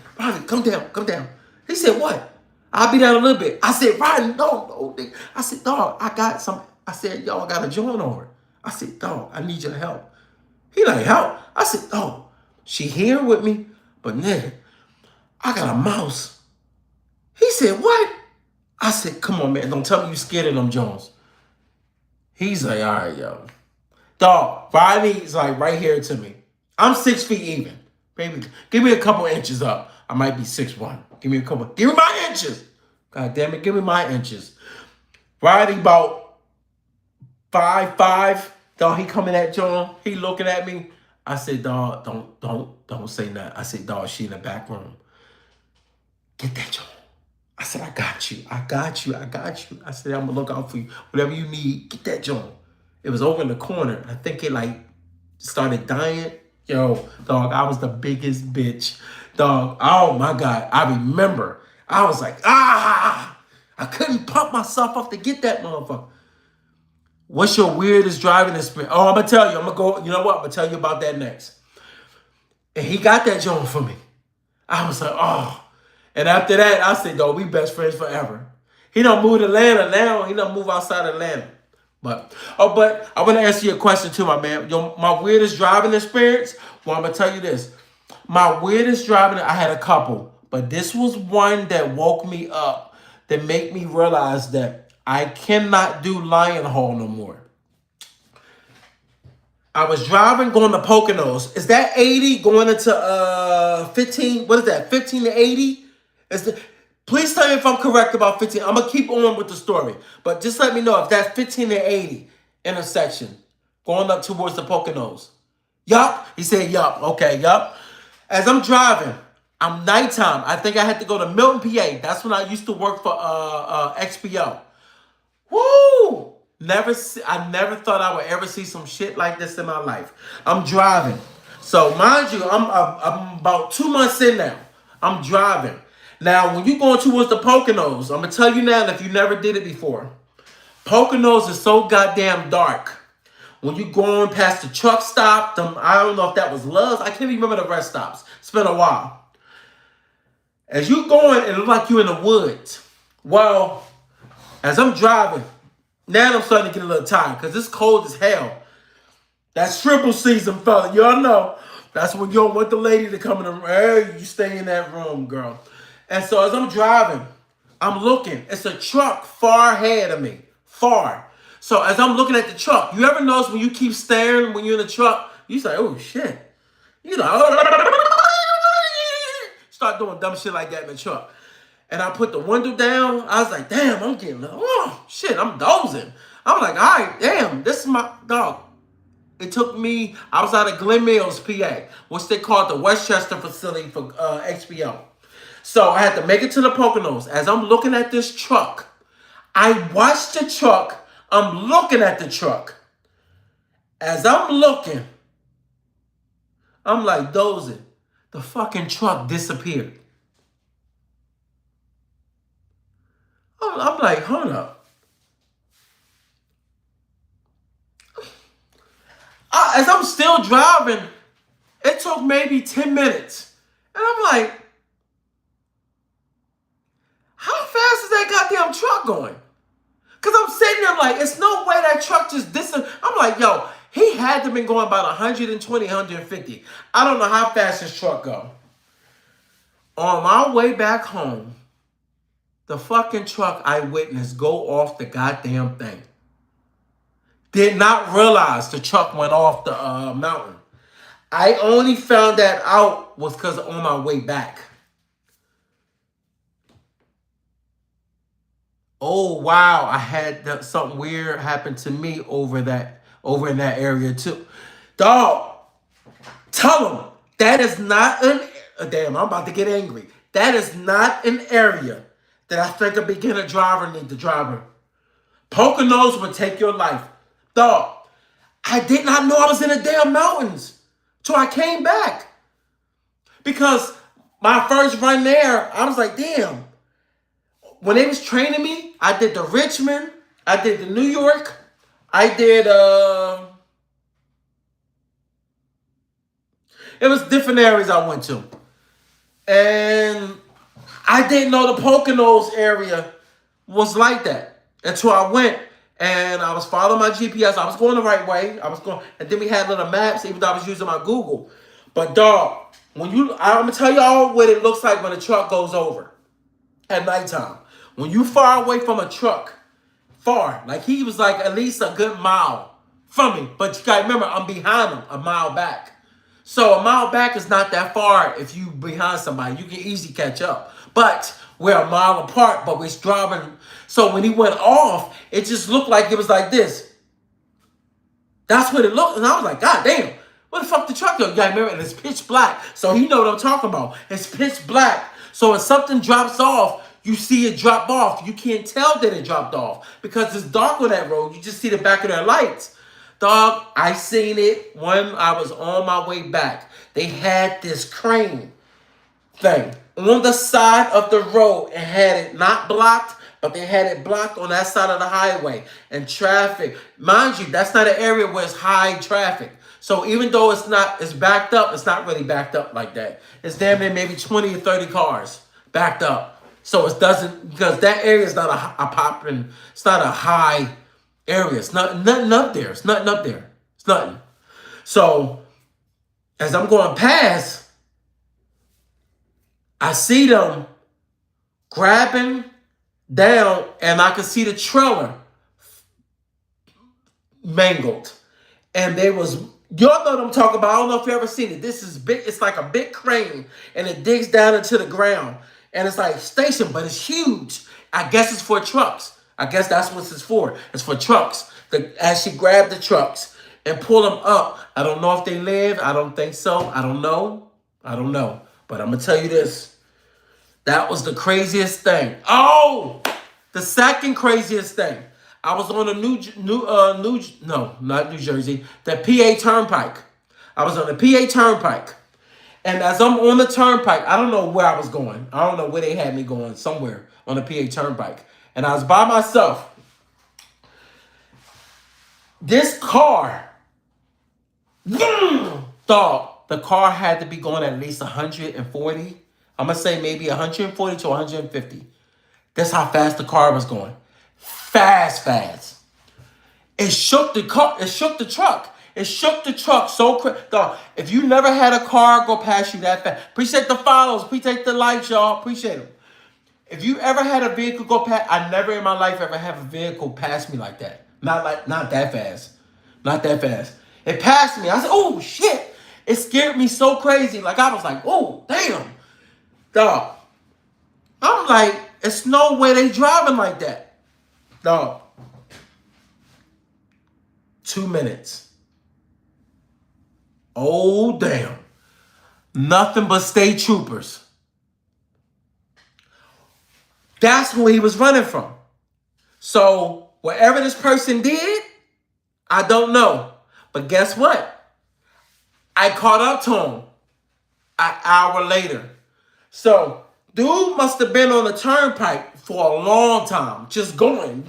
come down. He said, what? I'll be down a little bit. I said, Rodney, no. I said, dog, I got some. I said, yo, I got a joint over. I said, dog, I need your help. He like, help? I said, dog, she here with me, but nigga, I got a mouse. He said, what? I said, come on, man. Don't tell me you scared of them Jones. He's like, all right, yo. Dog, Rodney's like right here to me. I'm 6 feet even. Baby, give me a couple inches up. I might be 6'1". Give me my inches. God damn it, give me my inches. Rodney about 5'5". Dog, he coming at John. He looking at me. I said, dog, don't say nothing. I said, dog, she in the back room. Get that John. I said, I got you. I said, I'm gonna look out for you. Whatever you need, get that John. It was over in the corner. I think it like started dying. Yo, dog, I was the biggest bitch. Dog, oh my God. I remember. I was like, I couldn't pump myself up to get that motherfucker. What's your weirdest driving experience? Oh, I'm gonna tell you. You know what? I'm gonna tell you about that next. And he got that joint for me. I was like, oh. And after that, I said, dog, we best friends forever. He don't move to Atlanta now. He don't move outside Atlanta. But I want to answer your question too, my man. My weirdest driving experience. Well, I'm gonna tell you this. My weirdest driving, I had a couple, but this was one that woke me up, that made me realize that I cannot do Lion Hall no more. I was driving going to Poconos. Is that 80 going into 15? What is that? 15 to 80? Please tell me if I'm correct about 15. I'm gonna keep on with the story, but just let me know if that's 15 to 80 intersection going up towards the Poconos. Yup. He said yup. Okay, yup. As I'm driving, I'm nighttime. I think I had to go to Milton, PA. That's when I used to work for XPO. Woo! I never thought I would ever see some shit like this in my life. I'm driving. So mind you, I'm about 2 months in now. I'm driving. Now, when you're going towards the Poconos, I'm going to tell you now, if you never did it before, Poconos is so goddamn dark. When you going past the truck stop, I don't know if that was Love's. I can't even remember the rest stops. It's been a while. As you going, it looks like you're in the woods. Well, as I'm driving, now I'm starting to get a little tired because it's cold as hell. That's triple season, fella. Y'all know. That's when you don't want the lady to come in the room. Hey, you stay in that room, girl. And so as I'm driving, I'm looking. It's a truck far ahead of me. Far. So as I'm looking at the truck, you ever notice when you keep staring when you're in the truck, you say, oh, shit. You know, start doing dumb shit like that in the truck. And I put the window down. I was like, damn, I'm getting, oh, shit, I'm dozing. I'm like, all right, damn, this is my dog. It took me, I was out of Glen Mills, PA, which they called the Westchester facility for XPO. So I had to make it to the Poconos. As I'm looking at this truck, I watched the truck. I'm looking at the truck. As I'm looking, I'm like dozing. The fucking truck disappeared. I'm like, hold up. As I'm still driving, It took maybe 10 minutes. And I'm like, how fast is that goddamn truck going? Because I'm sitting there like, it's no way that truck just I'm like, yo, he had to have been going about 120, 150. I don't know how fast his truck go. On my way back home, the fucking truck I witnessed go off the goddamn thing. Did not realize the truck went off the mountain. I only found that out was because on my way back. Oh wow, I had something weird happen to me over in that area too. Dog, tell them that is not damn, I'm about to get angry. That is not an area that I think a beginner driver need to drive in. Poconos would take your life. Dog, I did not know I was in the damn mountains till I came back. Because my first run there, I was like, damn. When they was training me, I did the Richmond, I did the New York, I did it was different areas I went to. And I didn't know the Poconos area was like that until I went and I was following my GPS. I was going the right way. And then we had little maps, even though I was using my Google. But dog, I'm gonna tell y'all what it looks like when a truck goes over at nighttime. When you far away from a truck, like he was like at least a good mile from me. But you gotta remember, I'm behind him a mile back. So a mile back is not that far if you behind somebody. You can easily catch up. But we're a mile apart, but we're driving. So when he went off, it just looked like it was like this. That's what it looked. And I was like, God damn, where the fuck the truck go? You gotta remember, and it's pitch black. So he know what I'm talking about. It's pitch black. So if something drops off, you see it drop off. You can't tell that it dropped off because it's dark on that road. You just see the back of their lights. Dog, I seen it when I was on my way back. They had this crane thing on the side of the road and had it not blocked, but they had it blocked on that side of the highway. And traffic, mind you, that's not an area where it's high traffic. So even though it's backed up, it's not really backed up like that. It's damn near maybe 20 or 30 cars backed up. So it doesn't, because that area is not it's not a high area. It's nothing up there. It's nothing up there. It's nothing. So as I'm going past, I see them grabbing down and I can see the trailer mangled. And y'all know what I'm talking about. I don't know if you ever seen it. This is big. It's like a big crane and it digs down into the ground. And it's like stationed, but it's huge. I guess it's for trucks. I guess that's what it's for. It's for trucks. As she grabbed the trucks and pull them up. I don't know if they live. I don't think so. I don't know. But I'm going to tell you this. That was the craziest thing. Oh, the second craziest thing. I was on not New Jersey, the PA Turnpike. I was on the PA Turnpike. And as I'm on the turnpike, I don't know where I was going. I don't know where they had me going, somewhere on the PA Turnpike. And I was by myself. This car, dog, the car had to be going at least 140. I'm going to say maybe 140 to 150. That's how fast the car was going. Fast. It shook the car. It shook the truck. It shook the truck so quick. Dog, if you never had a car go past you that fast, appreciate the follows, appreciate the likes, y'all. Appreciate them. If you ever had a vehicle go past, I never in my life ever have a vehicle pass me like that. Not that fast. Not that fast. It passed me. I said, oh, shit. It scared me so crazy. Like, I was like, oh, damn. Dog. I'm like, it's no way they driving like that. Dog. 2 minutes. Oh, damn. Nothing but state troopers. That's who he was running from. So, whatever this person did, I don't know. But guess what? I caught up to him an hour later. So, dude must have been on the turnpike for a long time. Just going,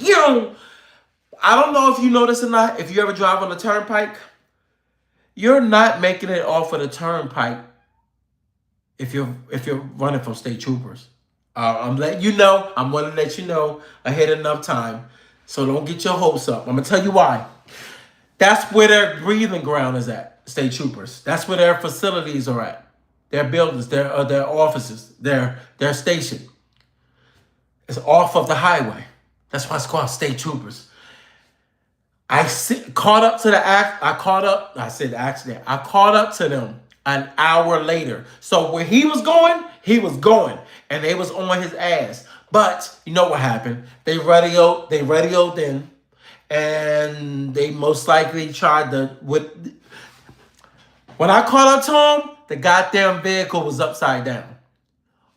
I don't know if you know this or not. If you ever drive on the turnpike, You're not making it off of the turnpike if you're running from state troopers. I'm letting you know. I'm going to let you know ahead enough time, so don't get your hopes up. I'm gonna tell you why. That's where their breathing ground is at. State troopers. That's where their facilities are at. Their buildings, their offices, their station. It's off of the highway. That's why it's called state troopers. Caught up to the act. I caught up. I said accident. I caught up to them an hour later. So where he was going, and they was on his ass. But you know what happened? They radioed in, and they most likely tried to When I caught up to him, the goddamn vehicle was upside down,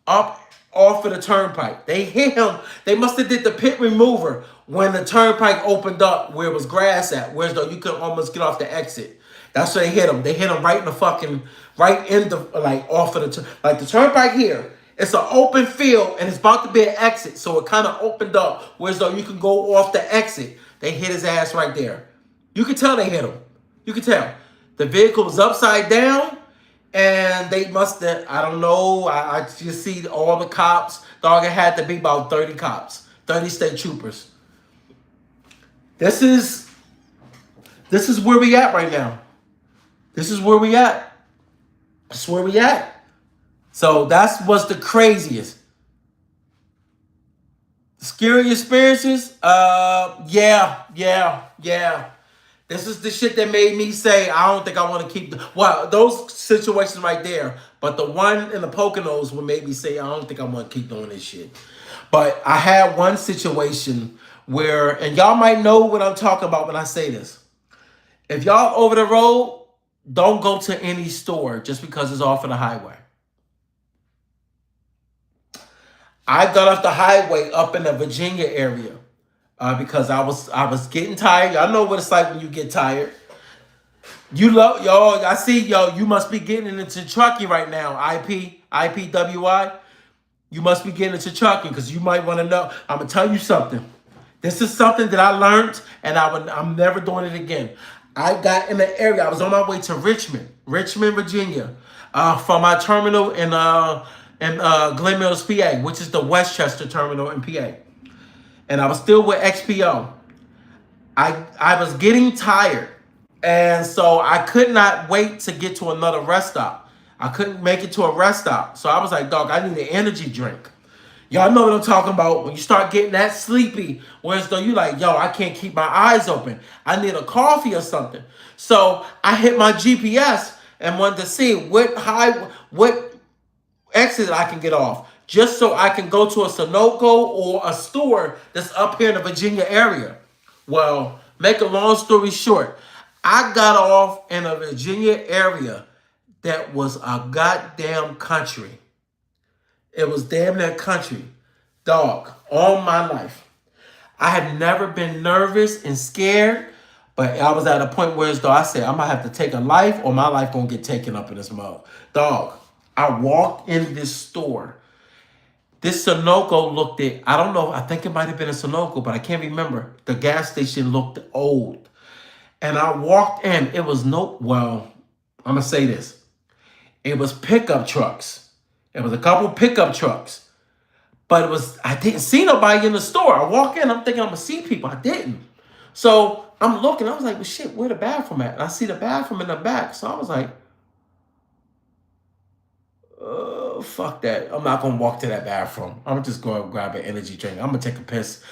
up off of the turnpike. They hit him. They must have did the pit remover when the turnpike opened up where it was grass at, where though you could almost get off the exit. That's where they hit him. They hit him right in the fucking, right in the, like off of the turnpike here. It's an open field and it's about to be an exit. So it kind of opened up where though you can go off the exit. They hit his ass right there. You could tell they hit him. You could tell. The vehicle was upside down. And they must have, I don't know, I just see all the cops. Dog, it had to be about 30 cops, 30 state troopers. This is where we at right now. This is where we at. This is where we at. So that's what's the craziest. Scary experiences? Yeah. This is the shit that made me say, I don't think I want to keep... Well, those situations right there. But the one in the Poconos would make me say, I don't think I want to keep doing this shit. But I had one situation where... And y'all might know what I'm talking about when I say this. If y'all over the road, don't go to any store just because it's off of the highway. I got off the highway up in the Virginia area. Because I was getting tired. Y'all know what it's like when you get tired. Y'all. I see you must be getting into trucking right now. IPWI. You must be getting into trucking because you might want to know. I'm gonna tell you something. This is something that I learned, and I'm never doing it again. I got in the area. I was on my way to Richmond, Virginia, from my terminal in Glen Mills, PA, which is the Westchester terminal in PA. And I was still with XPO. I was getting tired. And so I could not wait to get to another rest stop. I couldn't make it to a rest stop. So I was like, dog, I need an energy drink. Y'all know what I'm talking about. When you start getting that sleepy, whereas though you like, yo, I can't keep my eyes open. I need a coffee or something. So I hit my GPS and wanted to see what exit I can get off, just so I can go to a Sunoco or a store that's up here in the Virginia area. Well, make a long story short, I got off in a Virginia area that was a goddamn country. It was damn near country. Dog, all my life. I had never been nervous and scared, but I was at a point where though I said, I'm going to have to take a life or my life going to get taken up in this mug. Dog, I walked in this store. This Sunoco looked at, I don't know, I think it might have been a Sunoco, but I can't remember. The gas station looked old. And I walked in, it was I'm going to say this. It was pickup trucks. It was a couple pickup trucks. But I didn't see nobody in the store. I walk in, I'm thinking I'm going to see people. I didn't. So I'm looking, I was like, well, shit, where the bathroom at? And I see the bathroom in the back. So I was like, fuck that. I'm not gonna walk to that bathroom. I'm just gonna grab an energy drink. I'm gonna take a piss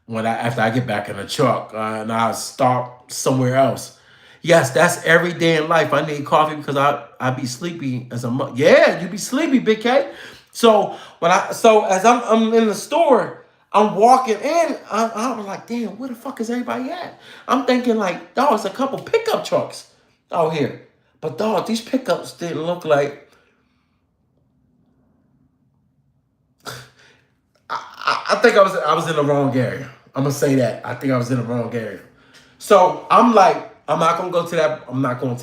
after I get back in the truck, and I'll stop somewhere else. Yes, that's every day in life. I need coffee because I be sleepy as a yeah. You be sleepy, Big K. So as I'm in the store, I'm walking in. I was like, damn, where the fuck is everybody at? I'm thinking like, dog, it's a couple pickup trucks out here, but dog, these pickups didn't look like. I think I was in the wrong area. I'm gonna say that. I think I was in the wrong area. So I'm like, I'm not going to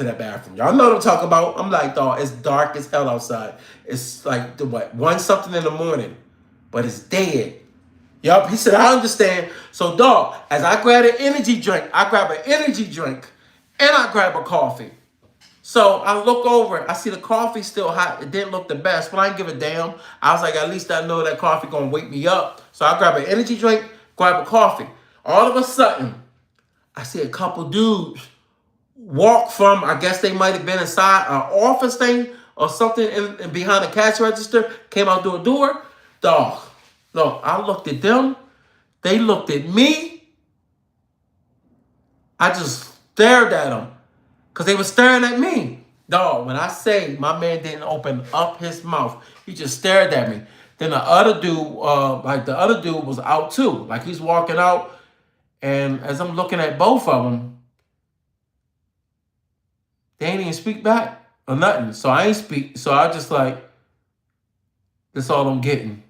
that bathroom. Y'all know what I'm talking about. I'm like, dog, it's dark as hell outside. It's like, 1 something in the morning, but it's dead. Yup, he said, I understand. So, dog, as I grab an energy drink, and I grab a coffee. So I look over, I see the coffee still hot. It didn't look the best, but I didn't give a damn. I was like, at least I know that coffee gonna wake me up. So I grab an energy drink, grab a coffee. All of a sudden, I see a couple dudes walk from, I guess they might have been inside an office thing or something in behind the cash register, came out through a door. Dog, look, I looked at them. They looked at me. I just stared at them because they were staring at me. Dog, when I say my man didn't open up his mouth, he just stared at me. Then the other dude, was out too. Like he's walking out, and as I'm looking at both of them, they ain't even speak back or nothing. So I ain't speak. So I just like, this all I'm getting.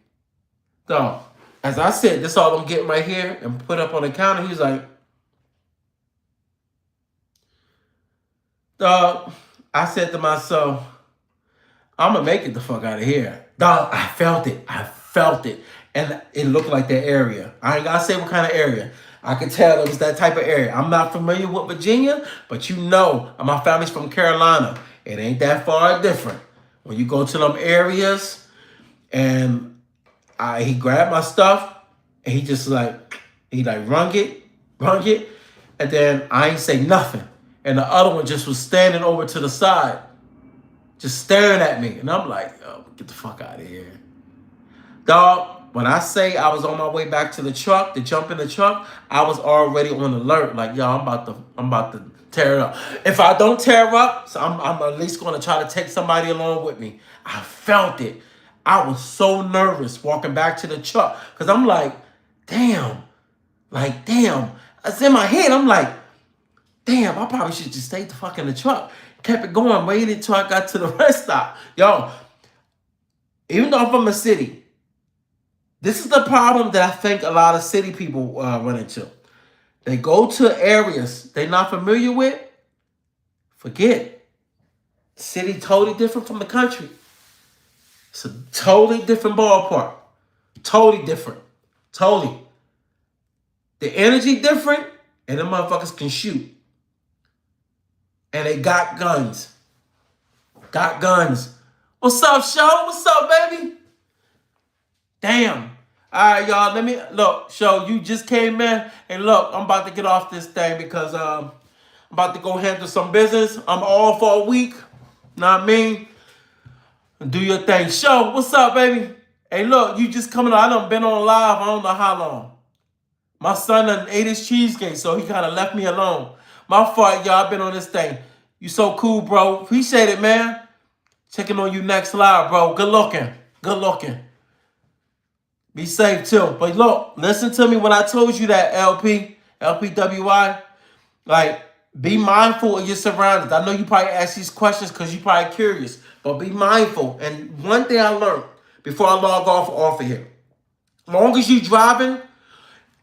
Dog, as I said, this all I'm getting right here and put up on the counter, he's like, dog, I said to myself, I'm going to make it the fuck out of here. Dog, I felt it. I felt it. And it looked like that area. I ain't got to say what kind of area. I could tell it was that type of area. I'm not familiar with Virginia, but you know, my family's from Carolina. It ain't that far different. When you go to them areas, and he grabbed my stuff, and he rung it, and then I ain't say nothing. And the other one just was standing over to the side, just staring at me. And I'm like, oh, get the fuck out of here. Dog, when I say I was on my way back to the truck, to jump in the truck, I was already on alert. Like, yo, I'm about to tear it up. If I don't tear it up, so I'm at least going to try to take somebody along with me. I felt it. I was so nervous walking back to the truck because I'm like, damn. It's in my head. I'm like, damn, I probably should just stay the fuck in the truck. Kept it going, waited until I got to the rest stop. Yo, even though I'm from a city, this is the problem that I think a lot of city people run into. They go to areas they're not familiar with. Forget. City totally different from the country. It's a totally different ballpark. Totally different. Totally. The energy different, and them motherfuckers can shoot. And they got guns. Got guns. What's up, show? What's up, baby? Damn. All right, y'all. Let me look. Show, you just came in, and look, I'm about to get off this thing because I'm about to go handle some business. I'm off for a week. Know what I mean? Do your thing. Show, what's up, baby? Hey, look, you just coming on. I done been on live. I don't know how long. My son done ate his cheesecake, so he kind of left me alone. My fault, y'all. I've been on this thing. You so cool, bro. Appreciate it, man. Checking on you next live, bro. Good looking. Good looking. Be safe, too. But look, listen to me when I told you that, LPWI. Like, be mindful of your surroundings. I know you probably ask these questions because you're probably curious. But be mindful. And one thing I learned before I log off of here. As long as you're driving,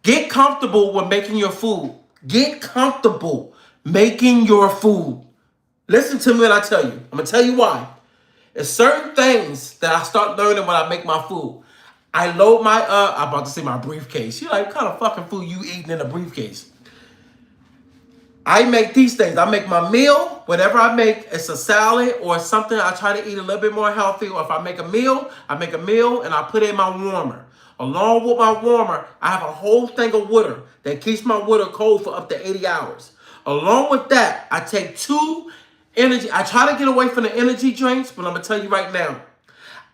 get comfortable with making your food. Get comfortable making your food. Listen to me when I tell you. I'm going to tell you why. There's certain things that I start learning when I make my food. I load my, I'm about to say my briefcase. You're like, what kind of fucking food you eating in a briefcase? I make these things. I make my meal. Whatever I make, it's a salad or something. I try to eat a little bit more healthy. Or if I make a meal, and I put it in my warmer. Along with my warmer, I have a whole thing of water that keeps my water cold for up to 80 hours. Along with that, I take 2 energy. I try to get away from the energy drinks, but I'm going to tell you right now,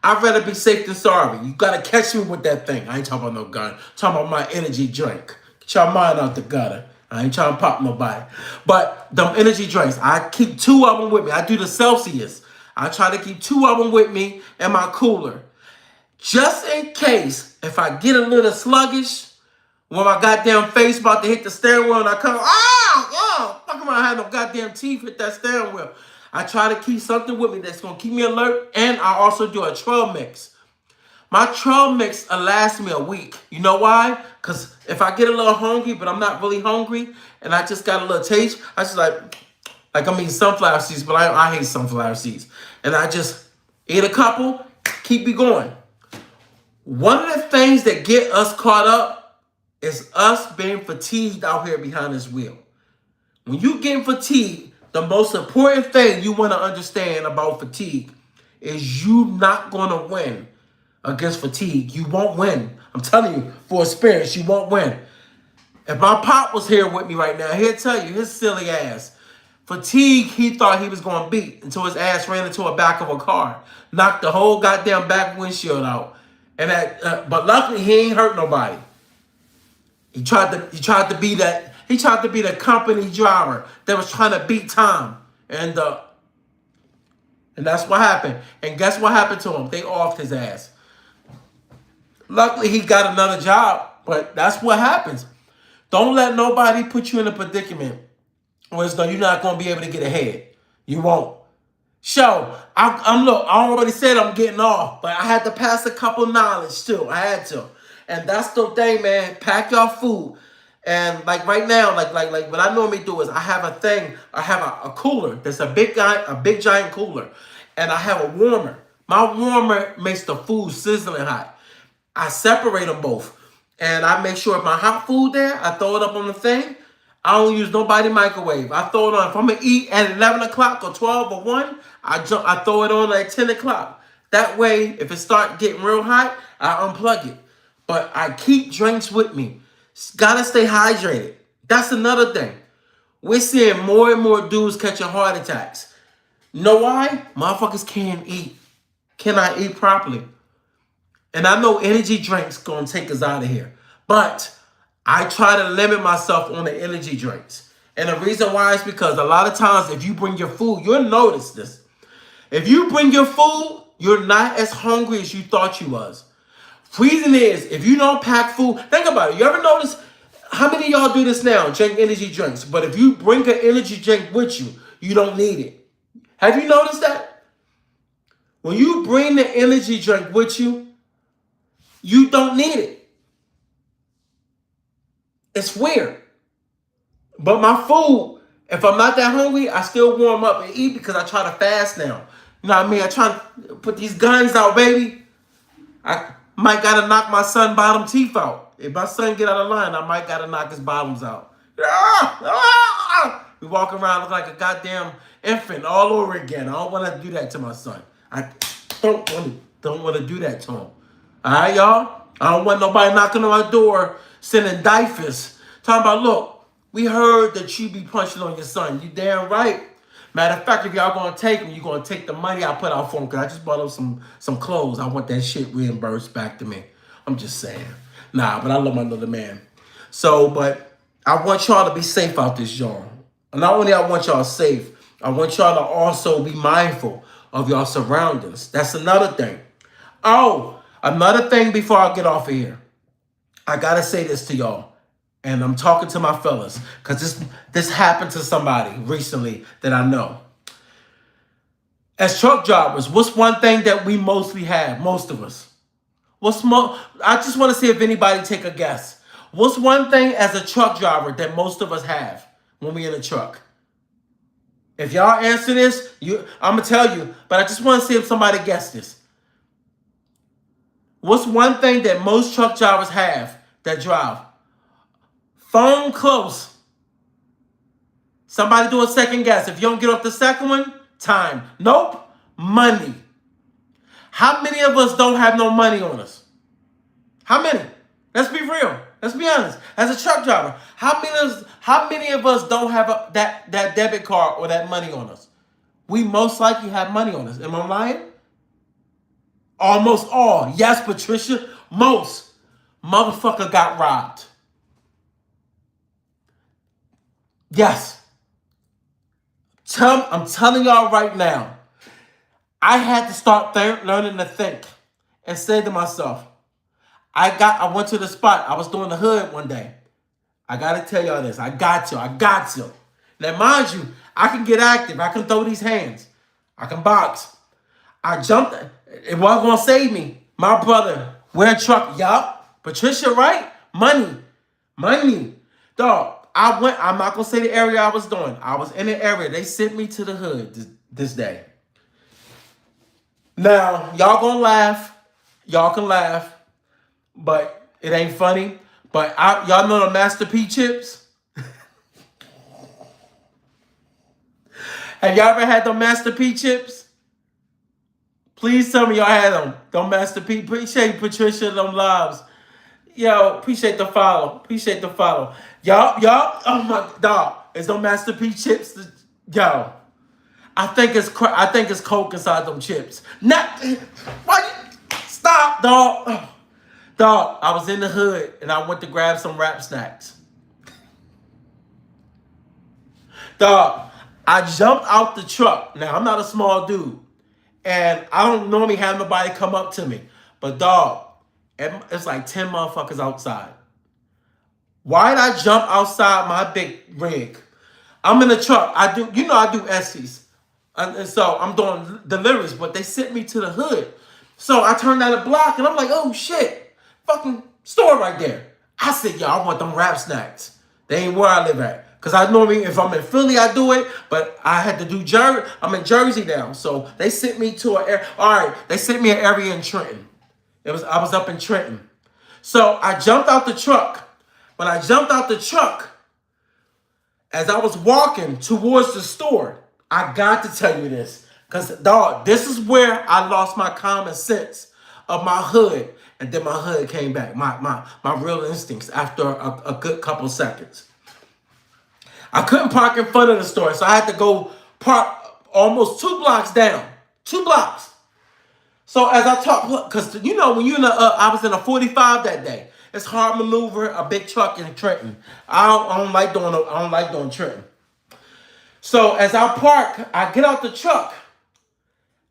I'd rather be safe than sorry. You got to catch me with that thing. I ain't talking about no gun. I'm talking about my energy drink. Get your mind out the gutter. I ain't trying to pop nobody. But them energy drinks, I keep 2 of them with me. I do the Celsius. I try to keep 2 of them with me in my cooler. Just in case, if I get a little sluggish, when my goddamn face about to hit the steering wheel and I come, fuck around, I have no goddamn teeth hit that steering wheel. I try to keep something with me that's going to keep me alert, and I also do a trail mix. My trail mix will last me a week. You know why? Because if I get a little hungry, but I'm not really hungry, and I just got a little taste, I just like I'm eating sunflower seeds, but I hate sunflower seeds. And I just eat a couple, keep me going. One of the things that get us caught up is us being fatigued out here behind this wheel. When you getting fatigued, The most important thing you want to understand about fatigue is you not going to win against fatigue. You won't win. I'm telling you, for experience, you won't win. If my pop was here with me right now, he'll tell you his silly ass. Fatigue, he thought he was going to beat until his ass ran into the back of a car, knocked the whole goddamn back windshield out, and but luckily he ain't hurt nobody. He tried to be that. He tried to be the company driver that was trying to beat time, and that's what happened. And guess what happened to him? They offed his ass. Luckily, he got another job, but that's what happens. Don't let nobody put you in a predicament where it's you're not going to be able to get ahead. You won't. So, look, I already said I'm getting off, but I had to pass a couple knowledge too. I had to. And that's the thing, man. Pack your food. And like right now, like what I normally do is I have a thing, I have a cooler that's a big giant cooler. And I have a warmer. My warmer makes the food sizzling hot. I separate them both. And I make sure if my hot food there, I throw it up on the thing. I don't use nobody microwave. I throw it on. If I'm going to eat at 11 o'clock or 12 or 1, I throw it on at 10 o'clock. That way, if it start getting real hot, I unplug it. But I keep drinks with me. Gotta stay hydrated. That's another thing. We're seeing more and more dudes catching heart attacks. You know why? Motherfuckers can't eat. Cannot eat properly. And I know energy drinks gonna take us out of here. But I try to limit myself on the energy drinks. And the reason why is because a lot of times if you bring your food, you'll notice this. If you bring your food, you're not as hungry as you thought you was. Reason is, if you don't pack food, think about it. You ever notice how many of y'all do this now, drink energy drinks? But if you bring an energy drink with you, you don't need it. Have you noticed that? When you bring the energy drink with you, you don't need it. It's weird. But my food, if I'm not that hungry, I still warm up and eat because I try to fast now. You know what I mean? I try to put these guns out, baby. I might gotta knock my son bottom teeth out. If my son get out of line, I might gotta knock his bottoms out. We walk around look like a goddamn infant all over again. I don't want to do that to my son. I don't want to do that to him. All right, y'all? I don't want nobody knocking on my door, sending diapers. Talking about, look, we heard that you be punching on your son. You damn right. Matter of fact, if y'all gonna take him, you're gonna take the money I put out for him because I just bought him some clothes. I want that shit reimbursed back to me. I'm just saying. Nah, but I love my little man. So, but I want y'all to be safe out this, y'all. And not only I want y'all safe, I want y'all to also be mindful of y'all surroundings. That's another thing. Oh, another thing before I get off of here. I gotta say this to y'all. And I'm talking to my fellas because this happened to somebody recently that I know. As truck drivers, what's one thing that we mostly have, most of us? I just want to see if anybody take a guess. What's one thing as a truck driver that most of us have when we in a truck? If y'all answer this, I'm going to tell you, but I just want to see if somebody guessed this. What's one thing that most truck drivers have that drive? Phone close. Somebody do a second guess. If you don't get off the second one, time. Nope. Money. How many of us don't have no money on us? How many? Let's be real. Let's be honest. As a truck driver, how many of us don't have that debit card or that money on us? We most likely have money on us. Am I lying? Almost all. Yes, Patricia. Most. Motherfucker got robbed. Yes. I'm telling y'all right now, I had to start learning to think and say to myself, I went to the spot. I was doing the hood one day. I got to tell y'all this. I got to. Now, mind you, I can get active. I can throw these hands. I can box. I jumped. It wasn't going to save me. My brother, wear a truck. Yup. Patricia, right? Money. Dog. I'm not going to say the area I was doing. I was in the area. They sent me to the hood this day. Now, y'all going to laugh. Y'all can laugh. But it ain't funny. But y'all know the Master P chips? Have y'all ever had them Master P chips? Please tell me y'all had them. Them Master P. Appreciate Patricia, them lives. Yo, appreciate the follow. Appreciate the follow. Y'all. Oh my dog. It's them Master P chips. Yo, I think it's Coke inside them chips. Not. Why? Stop, dog. Dog. I was in the hood and I went to grab some rap snacks. Dog. I jumped out the truck. Now I'm not a small dude, and I don't normally have nobody come up to me. But dog, it's like 10 motherfuckers outside. Why did I jump outside my big rig? I'm in the truck. I do Essies. And so I'm doing deliveries, but they sent me to the hood. So I turned down the block and I'm like, oh shit, fucking store right there. I said, yo, I want them rap snacks. They ain't where I live at. Because I normally, if I'm in Philly, I do it, but I had to do Jersey. I'm in Jersey now. So they sent me to they sent me an area in Trenton. I was up in Trenton. So I jumped out the truck. When I jumped out the truck, as I was walking towards the store, I got to tell you this. Because, dog, this is where I lost my common sense of my hood. And then my hood came back, my real instincts after a good couple seconds. I couldn't park in front of the store, so I had to go park almost 2 blocks down. 2 blocks. So as I talk, because when you're in I was in a 45 that day. It's hard to maneuver a big truck in Trenton. I don't like doing Trenton. So as I park, I get out the truck.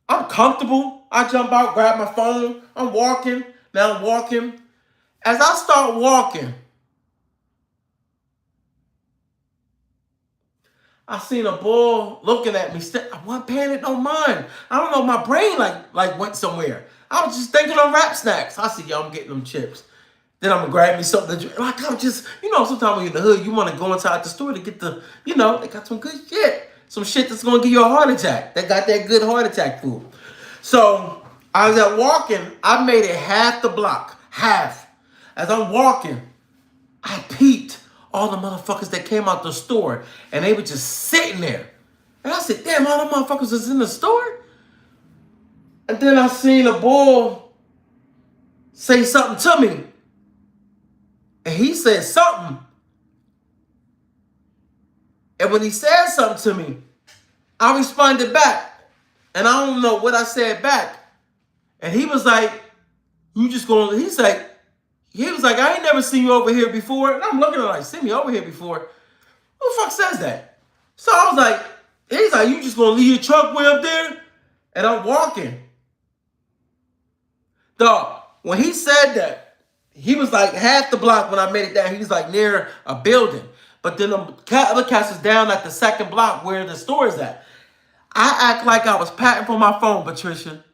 I'm comfortable. I jump out, grab my phone. I'm walking. Now I'm walking. As I start walking, I seen a bull looking at me. I wasn't paying it no mind. I don't know. My brain like went somewhere. I was just thinking on rap snacks. I said, yo, I'm getting them chips. Then I'm gonna grab me something to drink. Like I'm just, sometimes when you're in the hood, you want to go inside the store to get the, they got some good shit. Some shit that's gonna give you a heart attack. They got that good heart attack food. So I was out walking. I made it half the block. Half. As I'm walking, I peeped all the motherfuckers that came out the store, and they were just sitting there. And I said, damn, all the motherfuckers is in the store? And then I seen a bull say something to me. And he said something. And when he said something to me, I responded back. And I don't know what I said back. And he was like, he was like, I ain't never seen you over here before. And I'm looking at him like, seen me over here before? Who the fuck says that? So I was like, he's like, you just gonna leave your truck way up there? And I'm walking. Dog, when he said that, he was like half the block when I made it down. He was like near a building. But then the other cats was down at the second block where the store is at. I act like I was patting for my phone, Patricia.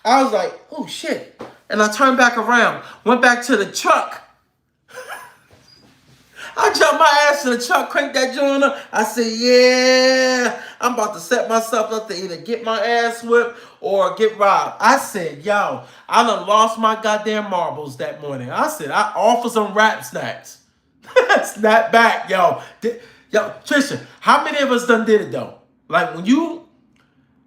I was like, oh shit. And I turned back around, went back to the truck. I jumped my ass to the truck, cranked that joint up. I said, yeah, I'm about to set myself up to either get my ass whipped or get robbed. I said, yo, I done lost my goddamn marbles that morning. I said, I offer some rap snacks. Snap back, yo. Yo, Trisha, how many of us done did it though? Like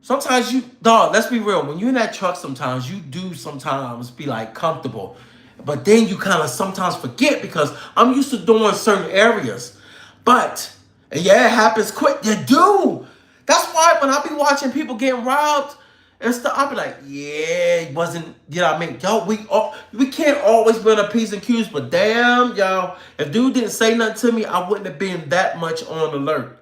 sometimes dog, let's be real. When you're in that truck sometimes, you do sometimes be like comfortable. But then you kind of sometimes forget because I'm used to doing certain areas. But, yeah, it happens quick. You do. That's why when I be watching people getting robbed and stuff, I be like, yeah, it wasn't, I mean? Yo, we can't always be on a P's and Q's, but damn, yo, if dude didn't say nothing to me, I wouldn't have been that much on alert.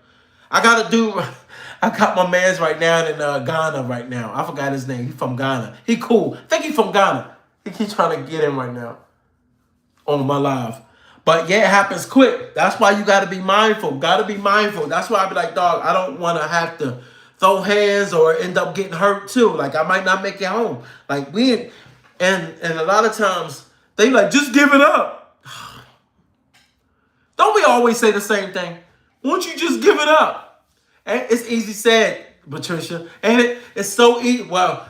I got my man's right now in Ghana right now. I forgot his name. He's from Ghana. He cool. I think he's from Ghana. He keeps trying to get in right now on my live. But yeah, it happens quick. That's why you got to be mindful. Got to be mindful. That's why I be like, dog, I don't want to have to throw hands or end up getting hurt too. Like I might not make it home. Like and a lot of times they like, just give it up. Don't we always say the same thing? Won't you just give it up? And it's easy said, Patricia. And it's so easy. Well,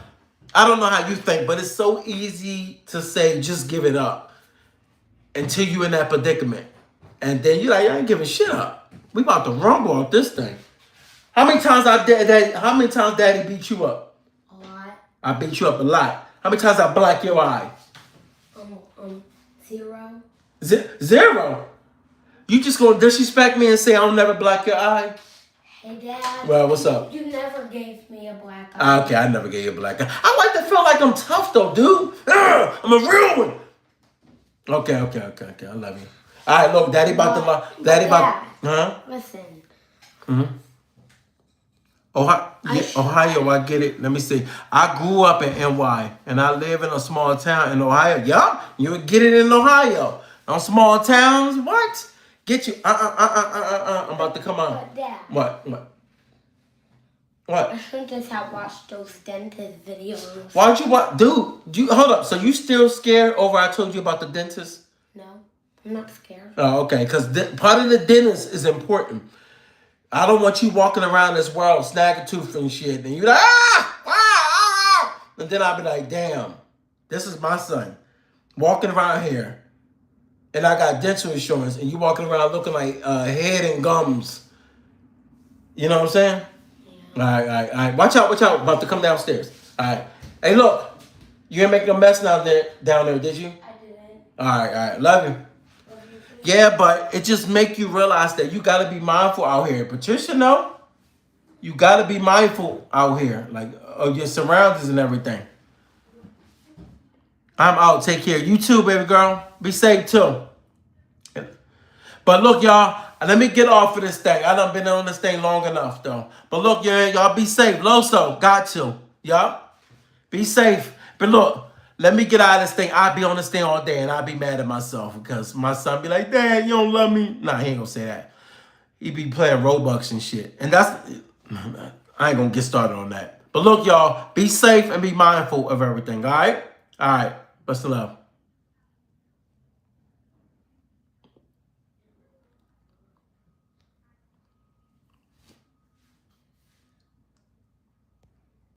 I don't know how you think, but it's so easy to say, just give it up until you're in that predicament. And then you're like, I ain't giving shit up. We about to rumble off this thing. How many times how many times daddy beat you up? A lot. I beat you up a lot. How many times I black your eye? 0. Zero. You just gonna disrespect me and say I'll never black your eye? Hey, Dad. Well, what's up? You never gave me a black eye. Okay, I never gave you a black eye. I like to feel like I'm tough though, dude. I'm a real one. Okay. I love you. All right, look, daddy about to daddy about. Huh? Listen. Ohio, I get it. Let me see. I grew up in NY, and I live in a small town in Ohio. Yup, you would get it in Ohio. On small towns, what? Get you. I'm about to come on. But Dad. What? I shouldn't just have watched those dentist videos. Why'd you what? Dude, hold up. So you still scared over I told you about the dentist? No, I'm not scared. Oh, okay. Because part of the dentist is important. I don't want you walking around this world snagging tooth and shit. And you like, and then I'll be like, damn, this is my son walking around here. And I got dental insurance. And you walking around looking like head and gums. You know what I'm saying? Yeah. All right. Watch out. About to come downstairs. All right. Hey, look. You ain't making a mess down there, did you? I didn't. All right. Love you. Yeah, but it just make you realize that you got to be mindful out here. Patricia, no. You got to be mindful out here, like of your surroundings and everything. I'm out. Take care. You too, baby girl. Be safe too. But look, y'all, let me get off of this thing. I done been on this thing long enough, though. But look, y'all be safe. Loso, got to. Y'all, be safe. But look. Let me get out of this thing. I'll be on this thing all day and I'll be mad at myself because my son be like, Dad, you don't love me. Nah, he ain't gonna say that. He be playing Robux and shit. And I ain't gonna get started on that. But look, y'all, be safe and be mindful of everything, all right? All right, best of love.